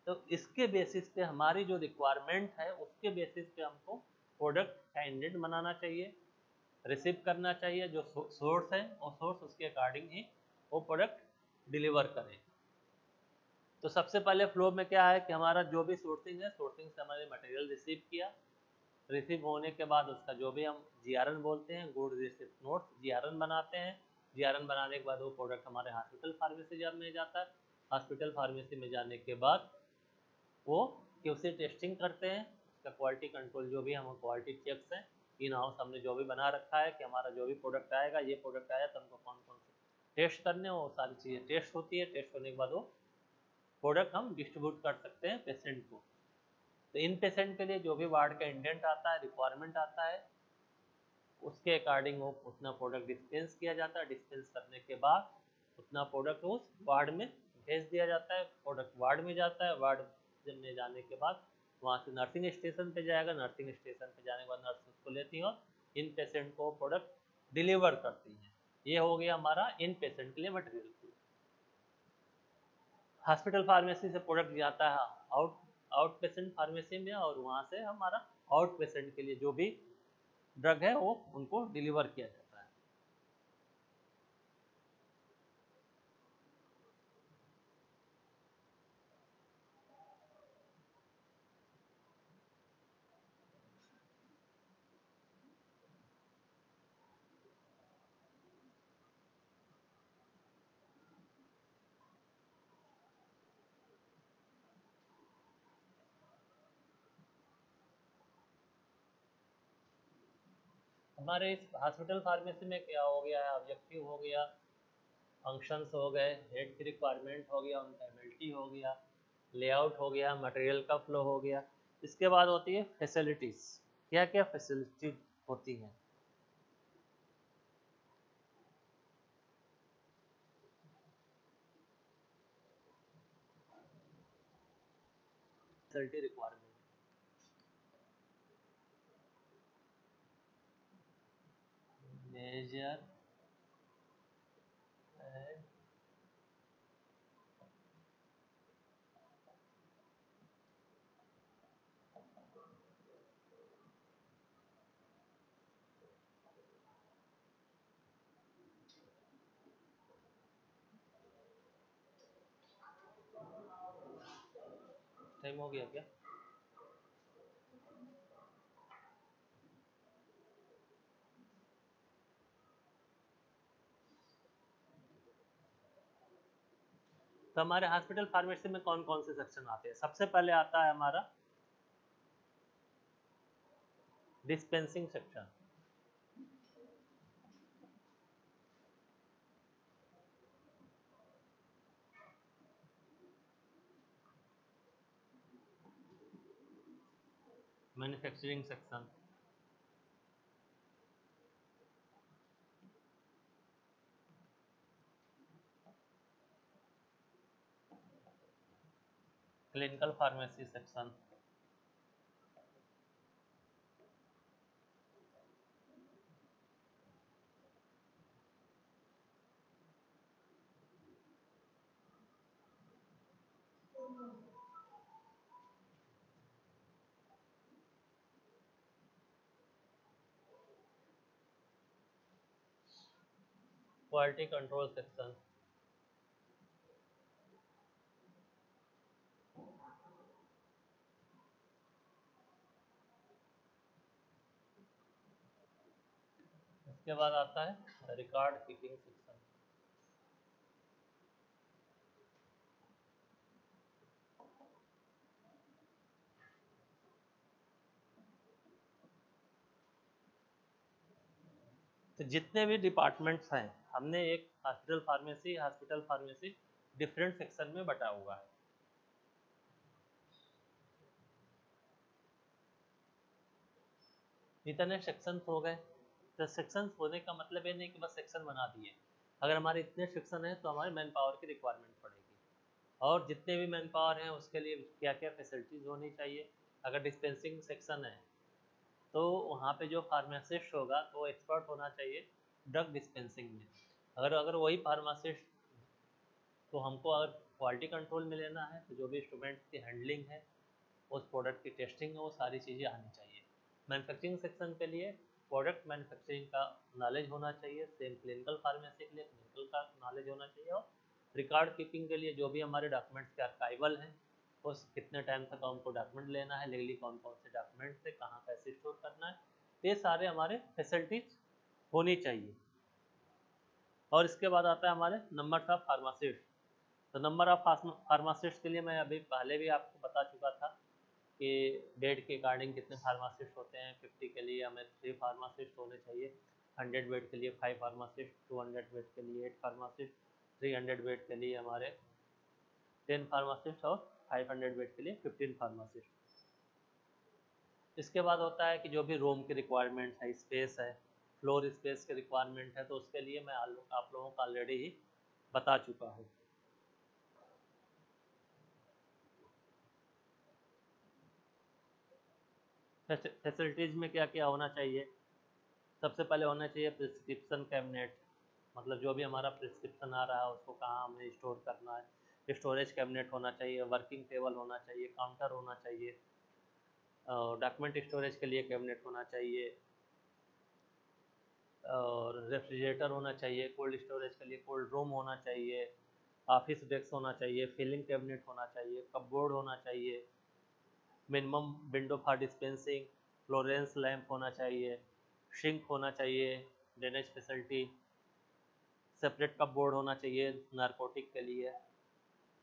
तो इसके बेसिस पे हमारी जो रिक्वायरमेंट है, उसके बेसिस पे हमको प्रोडक्ट का इंडेंट बनाना चाहिए, रिसीव करना चाहिए। जो सोर्स है वो सोर्स उसके अकॉर्डिंग ही वो प्रोडक्ट डिलीवर करें। तो सबसे पहले फ्लो में क्या है कि हमारा जो भी सोर्सिंग है, सोर्सिंग से हमारे मटेरियल रिसीव किया। रिसीव होने के बाद उसका जो भी हम GRN बोलते हैं, गुड रिसिप्ट नोट्स, GRN बनाते हैं। GRN बनाने के बाद वो प्रोडक्ट हमारे हॉस्पिटल फार्मेसी में जाता है। हॉस्पिटल फार्मेसी में जाने के बाद वो QC टेस्टिंग करते हैं, उसका क्वालिटी कंट्रोल, जो भी हम क्वालिटी चेक्स हैं इन हाउस हमने जो भी बना रखा है कि हमारा जो भी प्रोडक्ट आएगा, ये प्रोडक्ट आया तो हमको कौन कौन से टेस्ट करने, वो सारी चीज़ें टेस्ट होती है। टेस्ट होने के बाद वो प्रोडक्ट हम डिस्ट्रीब्यूट कर सकते हैं पेशेंट को। तो इन पेशेंट के लिए जो भी वार्ड का इंडेंट आता है, रिक्वायरमेंट आता है, उसके अकॉर्डिंग वो उतना प्रोडक्ट डिस्पेंस किया जाता है। डिस्पेंस करने के बाद उतना प्रोडक्ट उस वार्ड में भेज दिया जाता है। प्रोडक्ट वार्ड में जाता है, वार्ड में जाने के बाद वहाँ से नर्सिंग स्टेशन पे जाएगा। नर्सिंग स्टेशन पे जाने के बाद नर्स उसको लेती है और इन पेशेंट को प्रोडक्ट डिलीवर करती है। ये हो गया हमारा इन पेशेंट के लिए मटेरियल। हॉस्पिटल फार्मेसी से प्रोडक्ट जाता है आउट पेशेंट फार्मेसी में, और वहाँ से हमारा आउट पेशेंट के लिए जो भी ड्रग है वो उनको डिलीवर किया जाता है। हमारे इस हॉस्पिटल फार्मेसी में क्या हो गया है, ऑब्जेक्टिव हो गया, फंक्शंस हो गए, हेड की रिक्वायरमेंट हो गया, उनका एबिलिटी हो गया, लेआउट हो गया, मटेरियल का फ्लो हो गया। इसके बाद होती है फैसिलिटीज़। क्या क्या फैसिलिटी होती हैं? Facility requirement, major and time हो गया क्या? तो हमारे हॉस्पिटल फार्मेसी में कौन कौन से सेक्शन आते हैं? सबसे पहले आता है हमारा dispensing section. Manufacturing section, clinical pharmacy section, quality control section, इसके बाद आता है रिकॉर्ड कीपिंग सेक्शन। तो जितने भी डिपार्टमेंट्स हैं, हमने एक हॉस्पिटल फार्मेसी डिफरेंट सेक्शन में बटा हुआ है। इतने सेक्शंस हो गए। तो सेक्शंस होने का मतलब ये नहीं कि बस सेक्शन बना दिए। अगर हमारे इतने सेक्शन हैं तो हमारे मैन पावर की रिक्वायरमेंट पड़ेगी, और जितने भी मैन पावर हैं उसके लिए क्या क्या फैसिलिटीज़ होनी चाहिए। अगर डिस्पेंसिंग सेक्शन है तो वहाँ पे जो फार्मासिस्ट होगा तो एक्सपर्ट होना चाहिए ड्रग डिस्पेंसिंग में। अगर अगर वही फार्मासिस्ट, तो हमको अगर क्वालिटी कंट्रोल में लेना है तो जो भी इंस्ट्रूमेंट की हैंडलिंग है, उस प्रोडक्ट की टेस्टिंग है, वो सारी चीज़ें आनी चाहिए। मैन्युफैक्चरिंग सेक्शन के लिए प्रोडक्ट मैन्युफैक्चरिंग का नॉलेज होना चाहिए। सेम क्लिनिकल फार्मेसी के लिए क्लिनिकल का नॉलेज होना चाहिए। और रिकॉर्ड कीपिंग के लिए जो भी हमारे डॉक्यूमेंट्स के आर्काइवल हैं, उस कितने टाइम तक हमको डॉक्यूमेंट लेना है, लीगली कौन कौन से डॉक्यूमेंट्स है, कहाँ कैसे स्टोर करना है, ये सारे हमारे फैसिलिटीज होनी चाहिए। और इसके बाद आता है हमारे नंबर ऑफ फार्मासिस्ट। तो नंबर ऑफ फार्मासिस्ट के लिए मैं अभी पहले भी आपको बता चुका था कि बेड के अकॉर्डिंग कितने फार्मासिस्ट होते हैं। 50 के लिए हमें 3 फार्मासिस्ट होने चाहिए, 100 बेड के लिए 5 फार्मासिस्ट, 200 बेड के लिए 8 फार्मासिस्ट, 300 बेड के लिए हमारे 10 फार्मासिस्ट, और 500 बेड के लिए 15 फार्मासिस्ट। इसके बाद होता है कि जो भी रूम की रिक्वायरमेंट है, स्पेस है, फ्लोर स्पेस की रिक्वायरमेंट है, तो उसके लिए मैं आप लोगों को ऑलरेडी ही बता चुका हूँ। फैसिलिटीज़ में क्या क्या होना चाहिए? सबसे पहले होना चाहिए प्रिस्क्रिप्शन कैबिनेट, मतलब जो भी हमारा प्रिस्क्रिप्शन आ रहा है उसको कहाँ हमें स्टोर करना है। स्टोरेज कैबिनेट होना चाहिए, वर्किंग टेबल होना चाहिए, काउंटर होना चाहिए, डॉक्यूमेंट स्टोरेज के लिए कैबिनेट होना चाहिए, और रेफ्रिजरेटर होना चाहिए, कोल्ड स्टोरेज के लिए कोल्ड रूम होना चाहिए, ऑफिस डेस्क होना चाहिए, फिलिंग कैबिनेट होना चाहिए, कपबोर्ड होना चाहिए, minimum window for dispensing, Florence lamp होना चाहिए, सिंक होना चाहिए, ड्रेनेज फैसिलिटी, सेपरेट कपबोर्ड होना चाहिए नारकोटिक के लिए,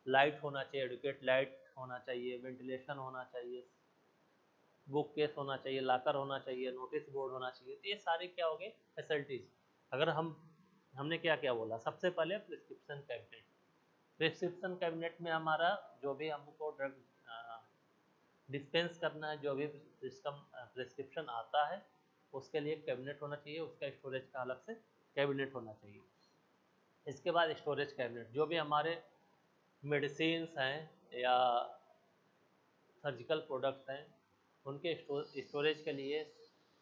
लाइट होना चाहिए, एडुकेट लाइट होना चाहिए, वेंटिलेशन होना चाहिए, बुक केस होना चाहिए, लॉकर होना चाहिए, नोटिस बोर्ड होना चाहिए। तो ये सारी क्या हो गए फैसिलिटीज। अगर हमने क्या क्या बोला, सबसे पहले प्रिस्क्रिप्शन कैबिनेट। प्रिस्क्रिप्शन कैबिनेट में हमारा जो भी हमको ड्रग डिस्पेंस करना है, जो भी प्रिस्क्रिप्शन आता है उसके लिए कैबिनेट होना चाहिए, उसका स्टोरेज का अलग से कैबिनेट होना चाहिए। इसके बाद स्टोरेज कैबिनेट, जो भी हमारे मेडिसिन्स हैं या सर्जिकल प्रोडक्ट्स हैं उनके स्टोरेज के लिए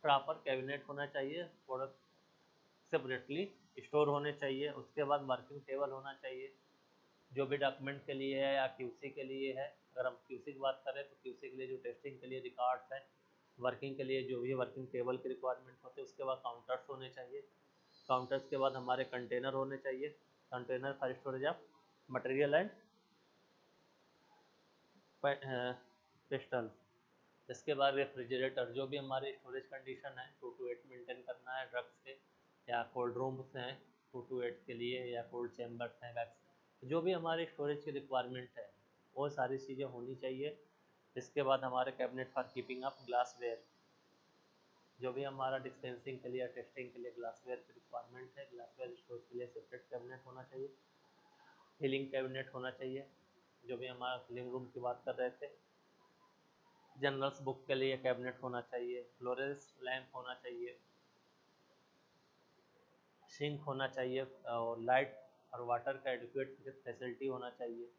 प्रॉपर कैबिनेट होना चाहिए, प्रोडक्ट सेपरेटली स्टोर होने चाहिए। उसके बाद वर्किंग टेबल होना चाहिए, जो भी डॉक्यूमेंट के लिए है या क्यूसी के लिए है। अगर हम क्यूसी की बात करें तो क्यूसी के लिए जो टेस्टिंग के लिए रिकॉर्ड्स हैं, वर्किंग के लिए जो भी वर्किंग टेबल की रिक्वायरमेंट होती है। उसके बाद काउंटर्स होने चाहिए, काउंटर्स के बाद हमारे कंटेनर होने चाहिए, container for storage of material and pistol. इसके बाद रेफ्रिजरेटर, जो भी हमारे स्टोरेज कंडीशन है 2 to 8 मेंटेन करना है ड्रग्स के, या कोल्ड रूम्स हैं 2 to 8 के लिए, या कोल्ड चैम्बर्स हैं वैक्स, जो भी हमारे स्टोरेज की रिक्वायरमेंट है वो सारी चीज़ें होनी चाहिए। इसके बाद हमारे cabinet for keeping up glassware, जो भी हमारा डिस्पेंसिंग के लिए या टेस्टिंग के लिए ग्लासवेयर की रिक्वायरमेंट है, ग्लासवेयर स्टोर के लिए सेपरेट कैबिनेट होना चाहिए। फिलिंग कैबिनेट होना चाहिए, जो भी हमारा फिलिंग रूम की बात कर रहे थे। जनरल्स बुक के लिए कैबिनेट होना चाहिए, फ्लोरेंस लैंप होना चाहिए, सिंक होना चाहिए, और लाइट और वाटर का एडिक्वेट फैसिलिटी होना चाहिए।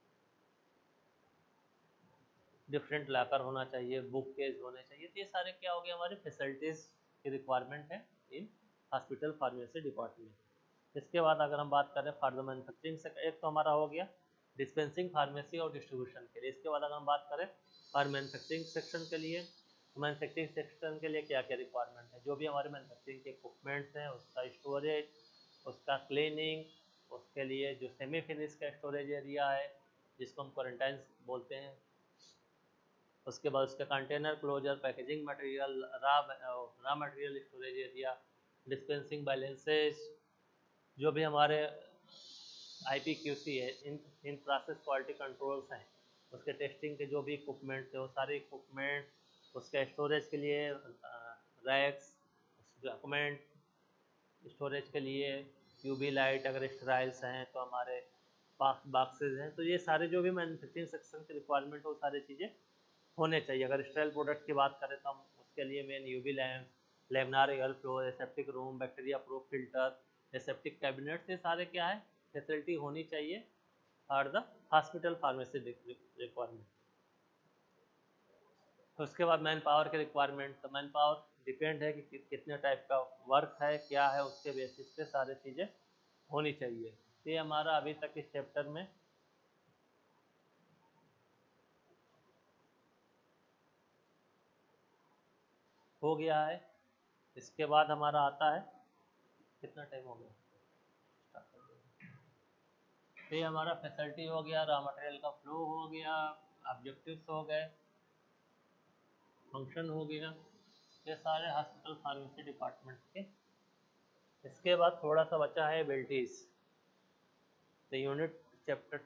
डिफरेंट लॉकर होना चाहिए, बुक केज होने चाहिए। तो ये सारे क्या हो गए हमारे फैसिलिटीज़ की रिक्वायरमेंट है इन हॉस्पिटल फार्मेसी डिपार्टमेंट। इसके बाद अगर हम बात करें फॉर द मैन्युफैक्चरिंग से, एक तो हमारा हो गया डिस्पेंसिंग फार्मेसी और डिस्ट्रीब्यूशन के लिए। इसके बाद अगर हम बात करें फॉर मैन्युफैक्चरिंग सेक्शन के लिए, तो मैन्युफैक्चरिंग सेक्शन के लिए क्या क्या रिक्वायरमेंट है, जो भी हमारे मैन्युफैक्चरिंग के इक्विपमेंट्स हैं उसका स्टोरेज, उसका क्लीनिंग, उसके लिए जो सेमी फिनिश का स्टोरेज एरिया है जिसको हम क्वारंटाइन बोलते हैं। उसके बाद उसका कंटेनर क्लोजर, पैकेजिंग मटेरियल, रा material storage area, dispensing balances, जो भी हमारे IPQC है, इन प्रोसेस क्वालिटी कंट्रोल्स हैं, उसके टेस्टिंग के जो भी इक्विपमेंट्स है वो सारे इक्विपमेंट, उसके स्टोरेज के लिए रैक्स, डॉक्यूमेंट स्टोरेज के लिए यूवी लाइट, अगर स्टराइल्स हैं तो हमारे बॉक्सेज हैं। तो ये सारे जो भी मैन्युफैक्चरिंग सेक्शन की रिक्वायरमेंट है वो सारी चीज़ें होने चाहिए। अगर स्टेरल प्रोडक्ट की बात करें तो हम उसके लिए main UV lamp, laminar air flow, aseptic room, bacteria proof filter, aseptic cabinet, ये सारे क्या है फैसिलिटी होनी चाहिए for the hospital pharmacy requirement. उसके बाद मैन पावर के रिक्वायरमेंट, तो मैन पावर डिपेंड है कि कितने टाइप का वर्क है क्या है, उसके बेसिस पे सारी चीज़ें होनी चाहिए। ये हमारा अभी तक इस चैप्टर में हो गया है। इसके बाद हमारा आता है, कितना टाइम हो गया, ये हमारा फैसिलिटी हो गया, रॉ मटेरियल का फ्लो हो गया, ऑब्जेक्टिव्स हो गए, फंक्शन हो गया, ये सारे हॉस्पिटल फार्मेसी डिपार्टमेंट के। इसके बाद थोड़ा सा बचा है एबिलिटीज, तो यूनिट चैप्टर